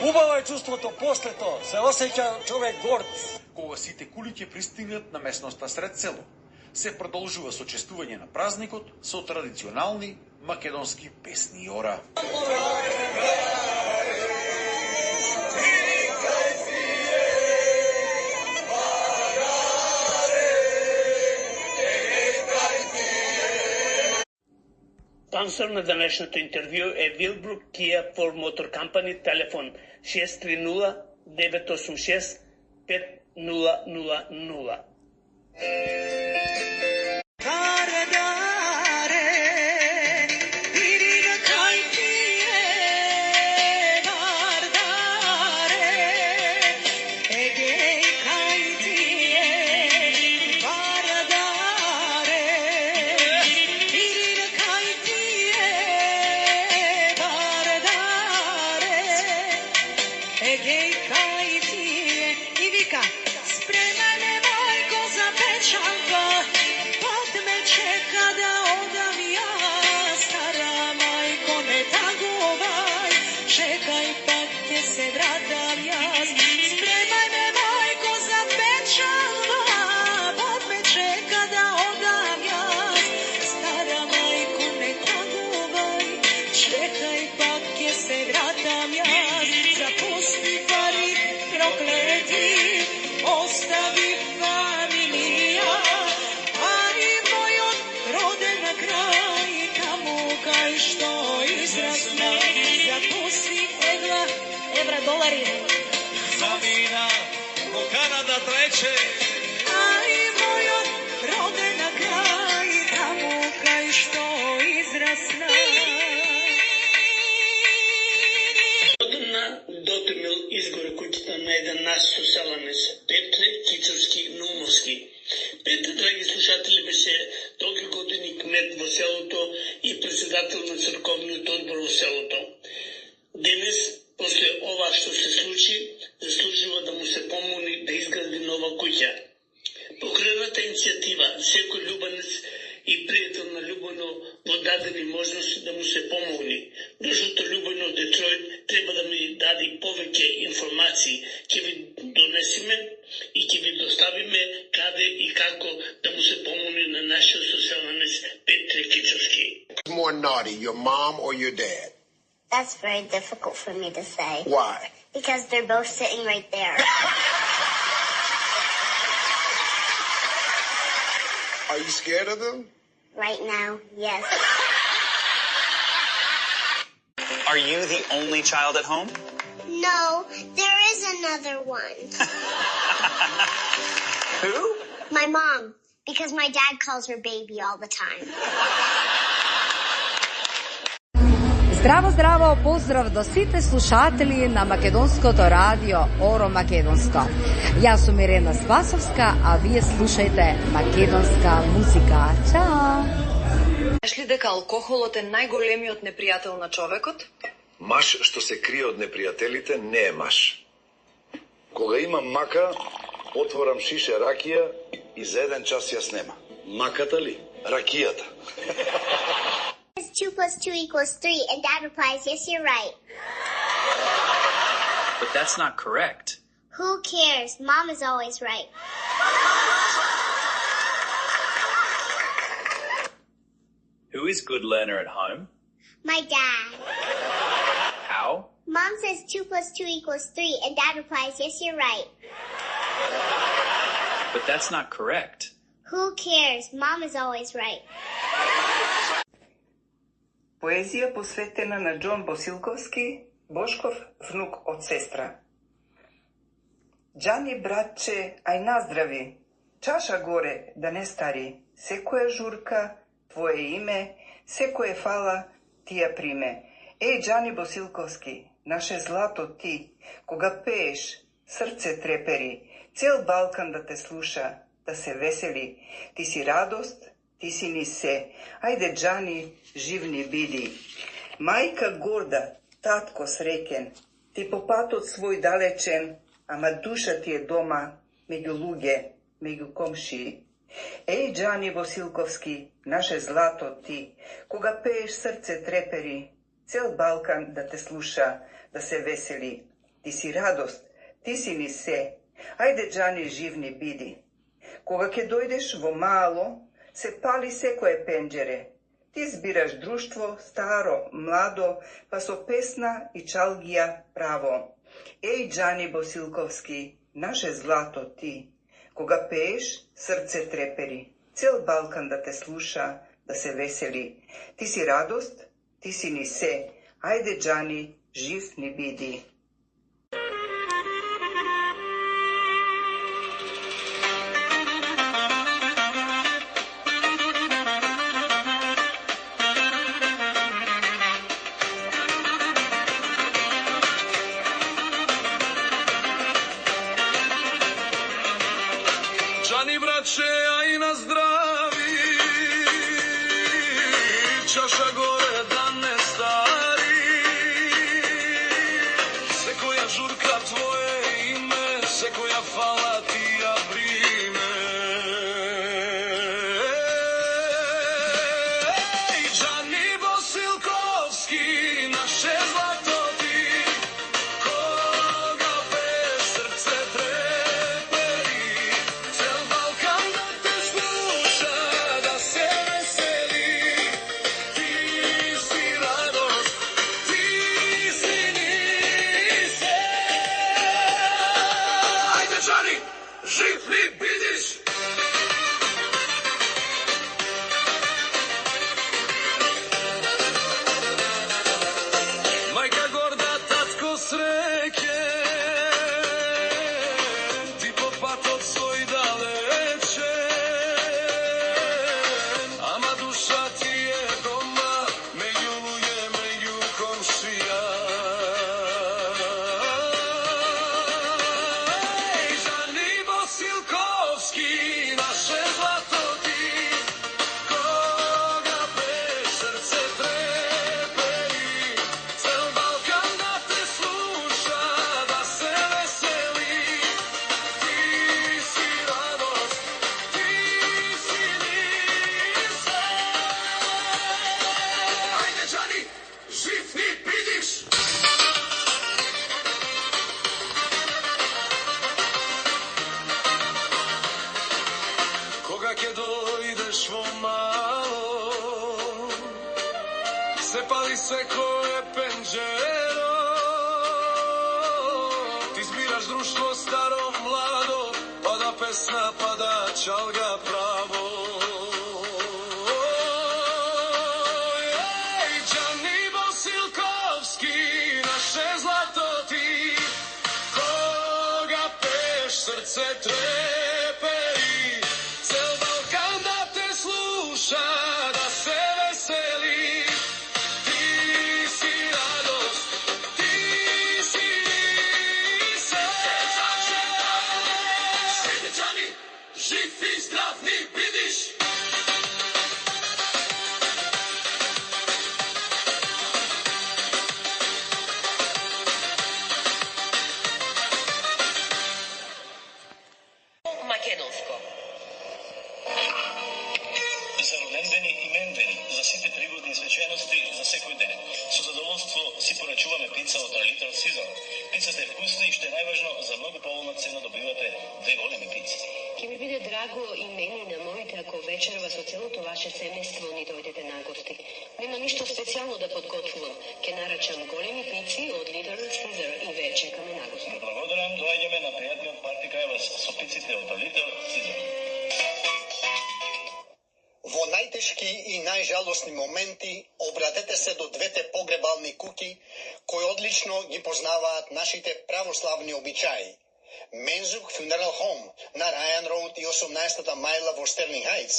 [SPEAKER 19] Убаво е чувството после тоа, се осеќа човек горд.
[SPEAKER 14] Кога сите кули ќе пристигнат на местноста Сред село, се продолжува сочестување на празникот со традиционални македонски песни и ора.
[SPEAKER 2] Спонсор на денешното интервју е Вилбрук Kia for Motor Company, телефон 630 986 5000.
[SPEAKER 5] Zamina, do Kanada treće.
[SPEAKER 6] Aj moja rodena kraj, tamo kaj što izrasna.
[SPEAKER 2] Година дотемил изгоре куќата на еден наш соселанец, Петре Кичовски Наумовски. Петре, драги слушатели, беше долги години кмет во селото и председател на црковниот одбор во селото. Денес, после ова што се случи, заслужува да му се помогне да изгради нова куќа. Покрената иницијатива, секој љубенец и пријател на Љубојно му дадени можност да му се помогне. Друштвото Љубојно од Детройт треба да ми даде повеќе информации. Ќе ви донесиме и ќе ви доставиме каде и како да му се помогне на нашиот соселанец Петре Кичовски.
[SPEAKER 18] More naughty, your mom or your dad?
[SPEAKER 20] That's very difficult for me to say.
[SPEAKER 18] Why?
[SPEAKER 20] Because they're both sitting right there.
[SPEAKER 18] Are you scared of them?
[SPEAKER 20] Right now, yes.
[SPEAKER 21] Are you the only child at home?
[SPEAKER 20] No, there is another one.
[SPEAKER 21] Who?
[SPEAKER 20] My mom, because my dad calls her baby all the time.
[SPEAKER 22] Здраво, здраво, поздрав до сите слушатели на Македонското радио Оро Македонско. Јас сум Ирена Спасовска, а вие слушајте македонска музика. Чао!
[SPEAKER 23] Знаеш ли дека алкохолот е најголемиот непријател на човекот?
[SPEAKER 24] Маш што се крие од непријателите не е маш. Кога имам мака, отворам шише ракија и за 1 час ја снема. Маката ли? Ракијата.
[SPEAKER 20] 2 + 2 = 3, and Dad replies, yes, you're right.
[SPEAKER 21] But that's not correct.
[SPEAKER 20] Who cares? Mom is always right.
[SPEAKER 21] Who is good learner at home?
[SPEAKER 20] My dad.
[SPEAKER 21] How?
[SPEAKER 20] Mom says 2 + 2 = 3, and Dad replies, yes, you're right.
[SPEAKER 21] But that's not correct.
[SPEAKER 20] Who cares? Mom is always right.
[SPEAKER 23] Поезија посветена на Џон Босилковски, Бошков внук од сестра. Џани, братче, ај наздрави, чаша горе да не стари, секоја журка, твое име, секоја фала, ти ја приме. Еј, Џани Босилковски, наше злато ти, кога пееш, срце трепери, цел Балкан да те слуша, да се весели, ти си радост, ти си ни се, ајде Џани, живни биди. Мајка горда, татко среќен, ти по патот свој далечен, ама душа ти е дома, меѓу луѓе, меѓу комшии. Еј, Џани Босилковски, наше злато ти, кога пееш срце трепери, цел Балкан да те слуша, да се весели, ти си радост, ти си ни се, ајде Џани, живни биди. Кога ќе дојдеш во мало, се пали секое пенџере. Ти збираш друштво, старо, младо, па со песна и чалгија право. Еј, Џани Босилковски, наше злато ти, кога пееш, срце трепери, цел Балкан да те слуша, да се весели. Ти си радост, ти си ни се, ајде Џани, жив ни биди.
[SPEAKER 5] Џани, братче, ај на здрави, чаша горе да не стари, секоја журка твое име, секоја фала ти ја приме. Еј, Џани Босилковски, наше злато ти, кога пееш срце трепери, цел Балкан да те слуша, да се весели, ти си радост, ти си ни се. Ајде Џани, жив ли бидиш? Мајка горда, татко среќен, ти по патот свој далечен, ама душа ти е дома, меѓу луѓе, меѓу комшија. Еј, Џани Босилковски, наше злато ти, кога пееш срце трепери, цел Балкан да те слуша, да се весели, ти си радост, ти си ни се. Ајде Џани, жив ни бидиш. Кога ќе дојдеш во мало, се пали секое пенџере, песна па да чалга право. Ей, Джани Босилковски, наше злато ти, кога пееш срце трепери, цел Балкан да те слуша, да се весели. Ти си радост, ти си Седечани, жив и здрав ни бидиш.
[SPEAKER 1] Македонско. За родендени имендени, за сите пригодни свечености за секој ден. Со задоволство си порачуваме пица од Little Caesar. Пицата е вкусна и што е најважно, за многу поволна цена добивате 2 големи пици.
[SPEAKER 8] Ќе ми биде драго и мене и на моите ако вечерва со целото ваше семејство ни дојдете на гости. Нема ништо специјално да подготвувам. Ќе нарачам големи пици од Little Caesar и ве чекаме на гости.
[SPEAKER 1] Благодарам, доаѓаме на пријатниот парти кај вас со пиците од Little Caesar.
[SPEAKER 3] Во најтешки и најжалосни моменти обратете се до двете погребални куќи кои одлично ги познаваат нашите православни обичаи. Мензук Funeral Home на Ryan Road и 18-та мајла во Стерлинг Хајтс.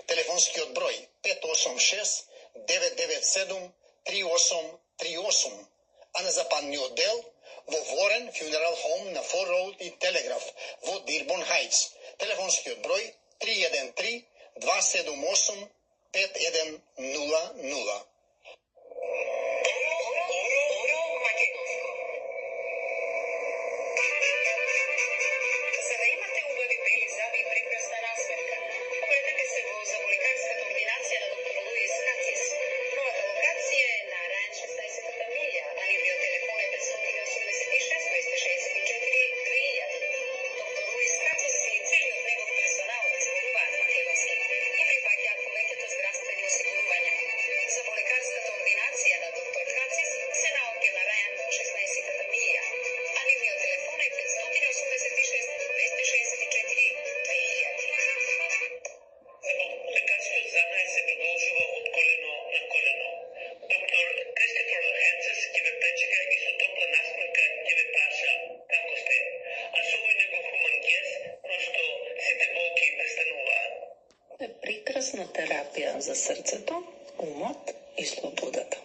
[SPEAKER 3] Телефонскиот број 586 997 3838. А на западниот дел во Warren Funeral Home на Ford Road и Телеграф во Дирбон Хајтс. Телефонскиот број 313 278 5100.
[SPEAKER 8] За да имате убави бели зъби и прекрасна насмевка, обратете се во заболекарската ординација на доктор Луис Кацис. Новата локација е на Рајан 16-та милја, а нивниот телефон е 586 264 2000. Доктор Луис Кацис и целиот негов персонал зборуваат македонски и припаѓаат повеќето здравствени осигурувања. Заболекарската ординација на доктор Кацис се наоѓа на Рајан 16-та милја, а нивниот телефон е 586 264 2000.
[SPEAKER 1] Лекарскиот занај се продолжува од колено на колено. Доктор Кристофер Хенцес ќе ве пречека и со топла насмевка ќе ве праша како сте. А со овој негов хуман гес, просто сите болки престануваат.
[SPEAKER 4] Е прекрасна терапија за срцето, умот и слободата.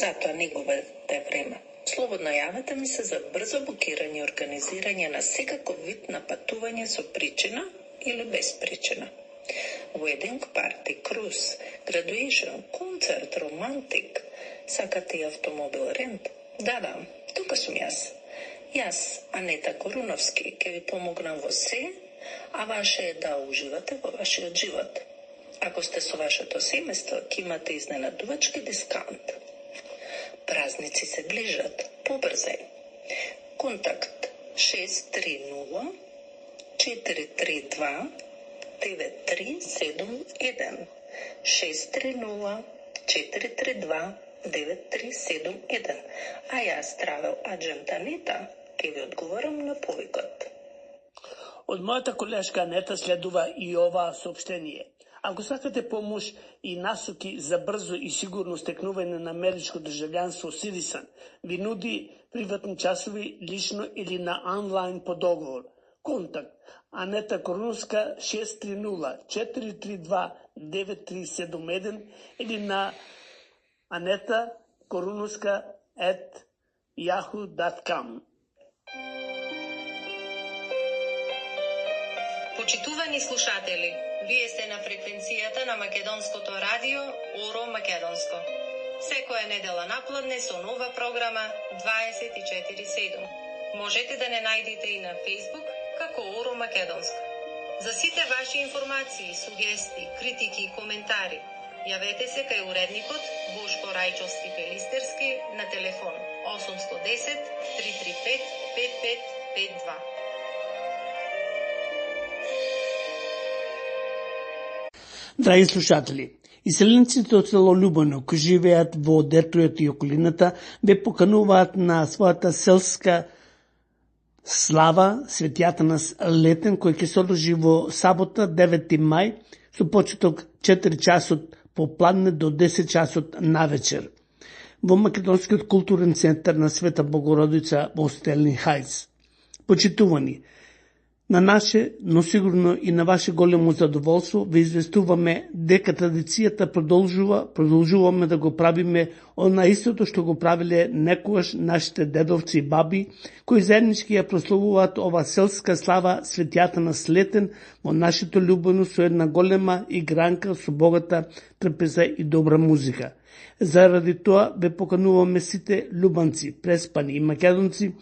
[SPEAKER 4] Затоа не губете време. Слободно јавете ми се за брзо букирање и организирање на секаков вид на патување со причина или без причина. Wedding party, cruise, graduation, концерт, романтик. Сакате и автомобил рент? Да, тука сум јас. Јас, Анета Коруновски, ќе ви помогнам во се, а ваше е да уживате во вашиот живот. Ако сте со вашето семејство, ќе имате изненадувачки дискаунт. Празници се ближат, побрзај. Контакт 630 432 9371 630 432 9371. А јас, Travel Agent Анета, ќе ви одговорам на повикот.
[SPEAKER 2] Од мојата колешка Анета следува и ова сообщение. Ако сакате помош и насоки за брзо и сигурно стекнување на америчко државјанство Citizen, ви нуди приватни часови лично или на онлайн по договор. Контакт Анета Коруновска 630 432 9371 или на anetakorunovska@yahoo.com.
[SPEAKER 8] Почитувани слушатели, вие сте на фреквенцијата на Македонското радио Оро Македонско. Секоја недела напладне со нова програма 24/7. Можете да не најдете и на Facebook како Оро Македонско. За сите ваши информации, сугестии, критики и коментари, јавете се кај уредникот Бошко Рајчовски Пелистерски на телефон 810 335 5552.
[SPEAKER 2] Драги слушатели, иселениците од село Љубоно, кои живеат во Детројот и околината, ве покануваат на својата селска слава Светијатанас Летен, кој ќе се одржи во сабота 9 мај со почеток 4 часот попладне до 10 часот навечер во Македонскиот културен центар на Света Богородица во Стерлин Хајц. Почитувани, на наше, но сигурно и на ваше големо задоволство, ве известуваме дека традицијата продолжуваме да го правиме на истото што го правиле некогаш нашите дедовци и баби, кои заеднички ја прославуваат ова селска слава Светијатанас Летен во нашето љубено со една голема игранка со богата трпеза и добра музика. Заради тоа ве покануваме сите љубанци, преспани и македонци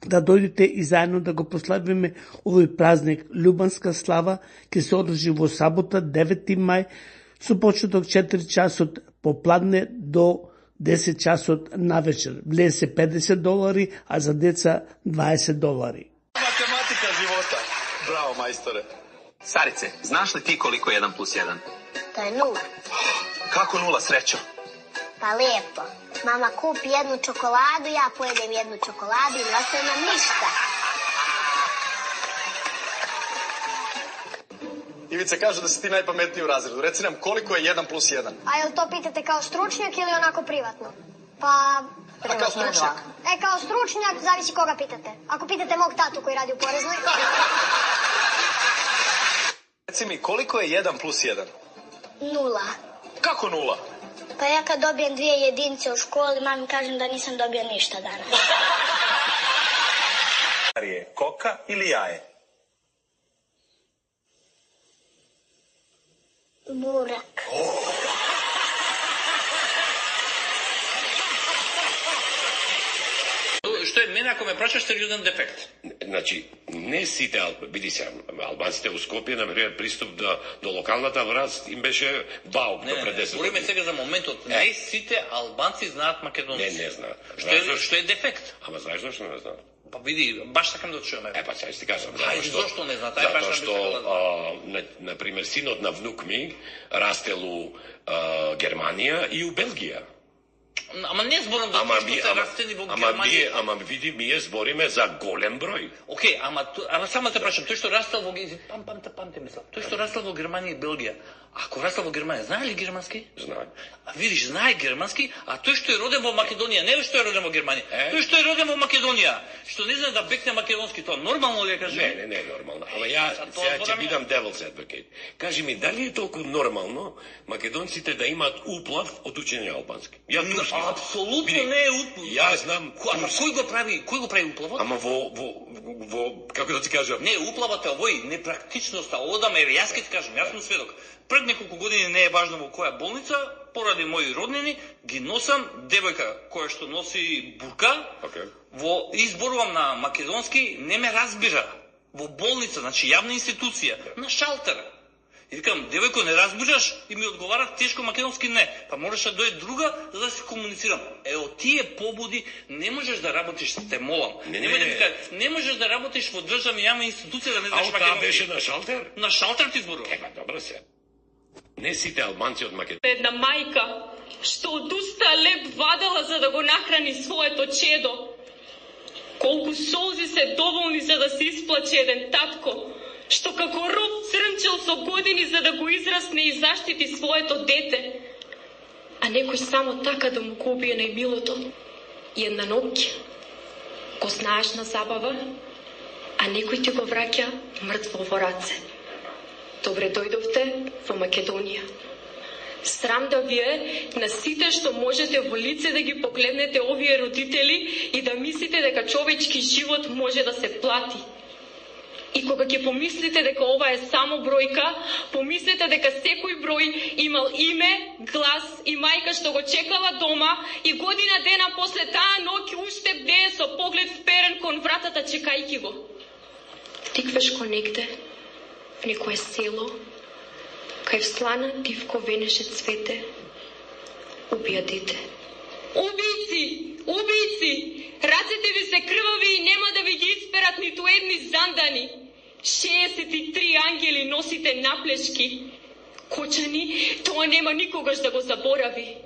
[SPEAKER 2] да дојдете и заедно да го прославиме овој празник. Љубанска слава ќе се одржи во сабота 9 мај со почеток 4 часот попладне до 10 часот навечер. Влез се $50, а за деца $20.
[SPEAKER 7] Математика живота. Браво, мајсторе.
[SPEAKER 21] Сарице, знаš li ti koliko je 1 plus 1?
[SPEAKER 20] To je 0.
[SPEAKER 21] Kako 0, srećo?
[SPEAKER 20] Pa lijepo. Mama kupi jednu čokoladu, ja pojedem jednu čokoladu i ne ostaje nam ništa.
[SPEAKER 7] Ivice kaže da si ti najpametniji u razredu. Reci nam koliko je 1 plus 1?
[SPEAKER 20] A jel to pitate kao stručnjak ili onako privatno? Pa...
[SPEAKER 7] A kao stručnjak?
[SPEAKER 20] Kao stručnjak, zavisi koga pitate. Ako pitate mog tatu koji radi u poreznoj...
[SPEAKER 7] Reci mi, koliko je 1 plus 1?
[SPEAKER 20] 0.
[SPEAKER 7] Kako 0?
[SPEAKER 20] Pa ja kad dobijem 2 jedinice u školi, mami kažem da nisam dobio ništa danas.
[SPEAKER 7] Je koka ili jaje?
[SPEAKER 20] Burak.
[SPEAKER 9] Што е мене ако ме прашаш стериозен дефект?
[SPEAKER 10] Значи, не сите, види се, албанците у Скопје, например, приступ до локалната власт им беше вау до пред 10 години.
[SPEAKER 9] Говориме сега за моментот. Не сите албанци знаат македонски.
[SPEAKER 10] Не знаат.
[SPEAKER 9] Што е дефект?
[SPEAKER 10] Ама знаеш зашто не знаат?
[SPEAKER 9] Па види, баш сакам да чуеме.
[SPEAKER 10] Па сега ти кажам.
[SPEAKER 9] Зошто не знаат?
[SPEAKER 10] Затоа што, например, синот на внук ми растел у Германија и у Белгија.
[SPEAKER 9] Ама не зборам за тоа што се растени во Германија.
[SPEAKER 10] Ама види, ние збориме за голем број.
[SPEAKER 9] Океј, ама само те прашам, тој што растел во памте мислам. Тој што растел во Германија и Белгија. Ако растел во Германија, знае ли германски?
[SPEAKER 10] Знае.
[SPEAKER 9] А видиш, знае германски, а тој што е роден во Македонија, не е што е роден во Германија. Тој што е роден во Македонија, што не знае да бекне македонски, тоа нормално ли е, кажи?
[SPEAKER 10] Не е нормално. Ама ја сега ќе бидам devil's advocate. Кажи ми, дали е толку нормално македонците да имаат уплав од учење албански?
[SPEAKER 9] Апсолутно не е уплав.
[SPEAKER 10] Ја знам.
[SPEAKER 9] Ама кој го прави уплавот?
[SPEAKER 10] Ама во како да ти кажам?
[SPEAKER 9] Не, уплавот е овој непрактичноста. Одаме, јас ќе ти кажам, јас сум сведок. Пред неколку години, не е важно во која болница, поради мои роднини, ги носам девојка која што носи бурка, во изборувам на македонски, не ме разбира. Во болница, значи јавна институција, на шалтер. И викам, девојко, не разбираш? И ми одговарат тешко македонски не. Па можеш да дојде друга, за да се комуницирам. Од тие побуди не можеш да работиш, те молам. Не можеш да работиш во државна јавна институција да не знаеш македонски.
[SPEAKER 10] А беше на шалтер?
[SPEAKER 9] На шалтер ти зборувам.
[SPEAKER 10] Добро се. Не сите албанци од Македонија.
[SPEAKER 11] Една мајка што од уста леп вадела за да го нахрани своето чедо. Колку солзи се доволни за да се исплаче еден татко, што како роб црнчел со години за да го израсне и заштити своето дете. А некој само така да му го убие најмилото. И една ноќ го знаеш на забава, а некој ти го враќа мртво во раце. Добре дојдовте во Македонија. Срам да ви е на сите што можете во лице да ги погледнете овие родители и да мислите дека човечки живот може да се плати. И кога ќе помислите дека ова е само бројка, помислете дека секој број имал име, глас и мајка што го чекала дома и година дена после таа ноќ уште бдее со поглед вперен кон вратата чекајќи го. Тиквеш ко негде, в некое село, кај вслана дивко венеше цвете, убија дете. Убици! Убици! Рацете ви се крвави и нема да ви ги исперат ниту едни зандани. 63 ангели носите наплешки. Кочани, тоа нема никогаш да го заборави.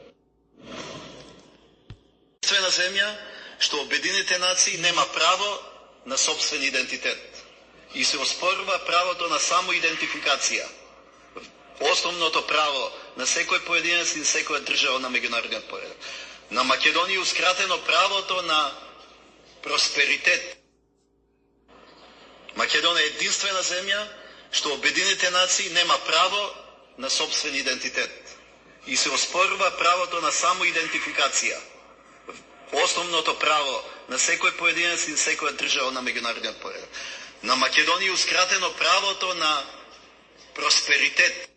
[SPEAKER 7] Свена земја, што Обединените нации нема право
[SPEAKER 1] на собствен идентитет и се оспорува правото на самоидентификација. Основното право на секој поединец и секоја држава на меѓународниот поредок. На Македонија ускратено правото на просперитет. Македонија е единствена земја што Обединените нации нема право на собствен идентитет и се оспорува правото на самоидентификација. Основното право на секој поединец и секоја држава на меѓународниот поредок. На Македонија ускратено правото на просперитет.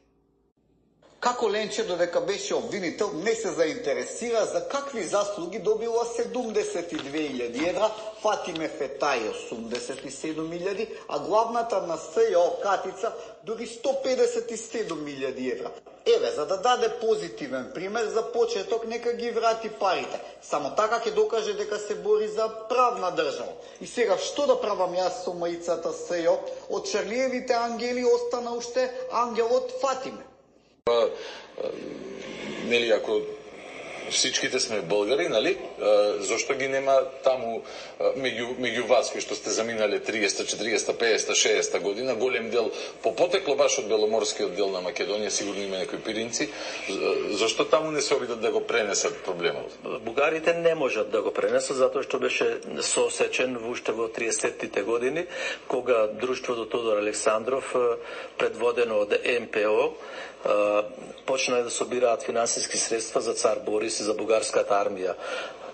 [SPEAKER 12] Како Ленче, додека беше обвинител, не се заинтересира за какви заслуги добила 72.000 евра, Фатиме Фетај 87.000, а главната на СЈО Катица дури 157.000 евра. Еве, за да даде позитивен пример, за почеток нека ги врати парите. Само така ќе докаже дека се бори за правна држава. И сега, што да правам јас со маицата СЈО? Од Шарлиевите ангели остана уште ангелот Фатиме.
[SPEAKER 13] Нели, ако всичките сме българи, нали, зошто ги нема таму меѓу вас кои што сте заминале 30, 40, 50, 60 година, голем дел по потекло баш од Беломорскиот дел на Македонија, сигурно има некои пиринци, зошто таму не се обидат да го пренесат проблемот?
[SPEAKER 15] Бугарите не можат да го пренесат затоа што беше соосечен уште во 30-тите години, кога друштвото Тодор Александров, предводено од МПО, почна да собираат финансиски средства за цар Борис и за бугарската армија.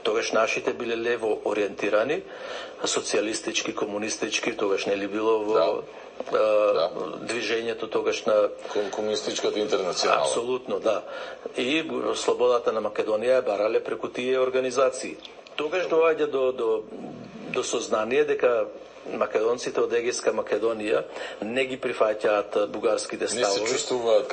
[SPEAKER 15] Тогаш нашите биле лево ориентирани, социјалистички, комунистички, тогаш нели било во движењето тогаш на
[SPEAKER 13] комунистичката интернационала.
[SPEAKER 15] Апсолутно, да. И слободата на Македонија барале преку тие организации. Тогаш доаѓа до сознание дека македонците од Егејска Македонија не ги прифаќаат бугарските ставови.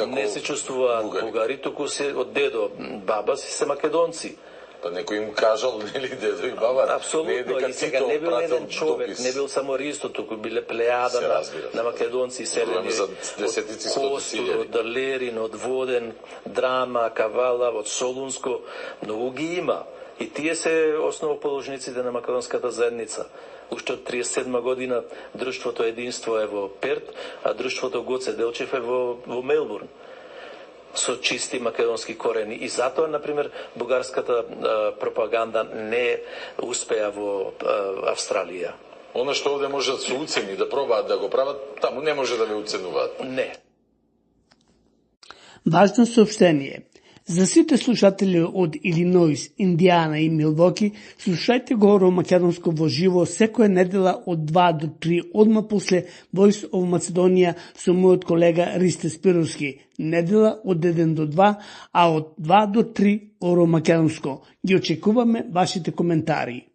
[SPEAKER 15] Не се чувствуваат бугари, туку се од дедо, баба си се македонци.
[SPEAKER 13] Па некој им кажал, нели, дедо и баба.
[SPEAKER 15] Апсолутно, и сега не бил еден човек, не бил само Ристо, туку биле плејада на македонци селени од Костур, од Далерин, од Воден, Драма, Кавала, од Солунско, многу ги има. И тие се основоположниците на македонската заедница. Уште од 37 година друштвото Единство е во Перт, а друштвото Гоце Делчев е во Мелбурн, со чисти македонски корени. И затоа, например, бугарската пропаганда не успеа во Австралија.
[SPEAKER 13] Она што овде можат со уцени да пробаат да го прават, таму не може да ве уценуваат.
[SPEAKER 15] Не.
[SPEAKER 2] Важно сообщение. За сите слушатели од Илиноис, Индијана и Милвоки, слушајте го Оро Македонско во живо секоја недела од 2 до 3 одма после Voice of Macedonia со мојот колега Ристе Спировски. Недела од 1 до 2, а од 2 до 3 Оро Македонско. Ги очекуваме вашите коментари.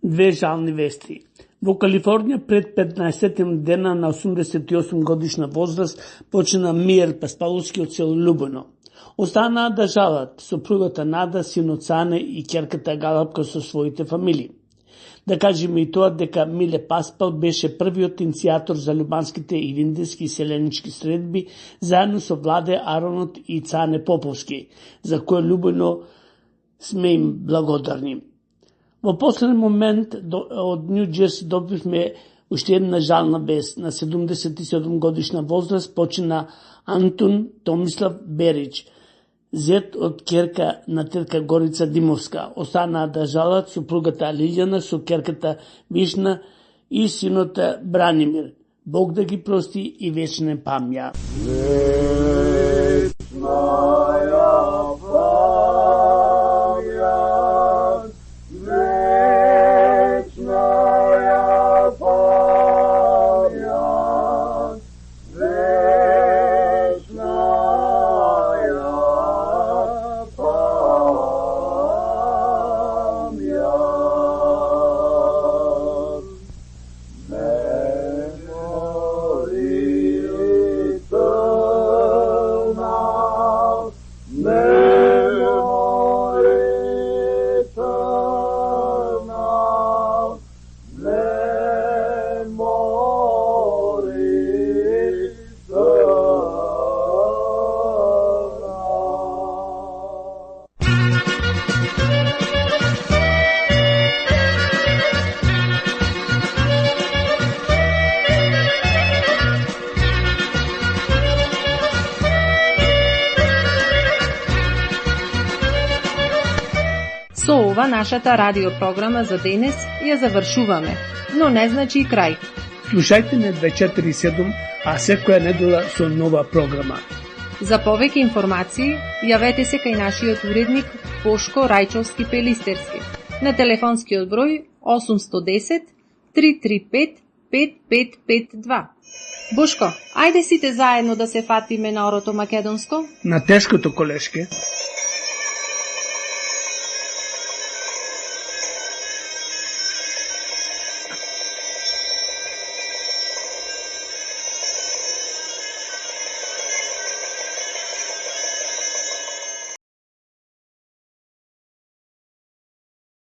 [SPEAKER 2] Две жални вести. Во Калифорнија пред 15 дена на 88 годишна возраст почина Миер Паспаловски од село Љубено. Останаа да жалат сопругата Нада, синот Сане и ќерката Галапка со своите фамилии. Да кажеме и тоа дека Миле Паспал беше првиот иницијатор за љубанските и виндиски и селенички средби заедно со Владе Аронот и Цане Поповски, за кој љубено сме им благодарни. Во последен момент од Нью Џерси добивме уште една жална вест. На 77 годишна возраст почина Антон Томислав Берич, зет од ќерка на тетка Горица Димовска. Останаа да жалат супругата Лилјана со ќерката Вишна и синота Бранимир. Бог да ги прости и вечна памја.
[SPEAKER 14] Со ова нашата радиопрограма за денес ја завршуваме, но не значи и крај.
[SPEAKER 2] Слушајте не 247, а секоја недела со нова програма.
[SPEAKER 14] За повеќе информации, јавете се кај нашиот уредник Бошко Рајчовски Пелистерски на телефонскиот број 810 335 5552. Бошко, ајде сите заедно да се фатиме на орото македонско?
[SPEAKER 2] На тешкото колешке.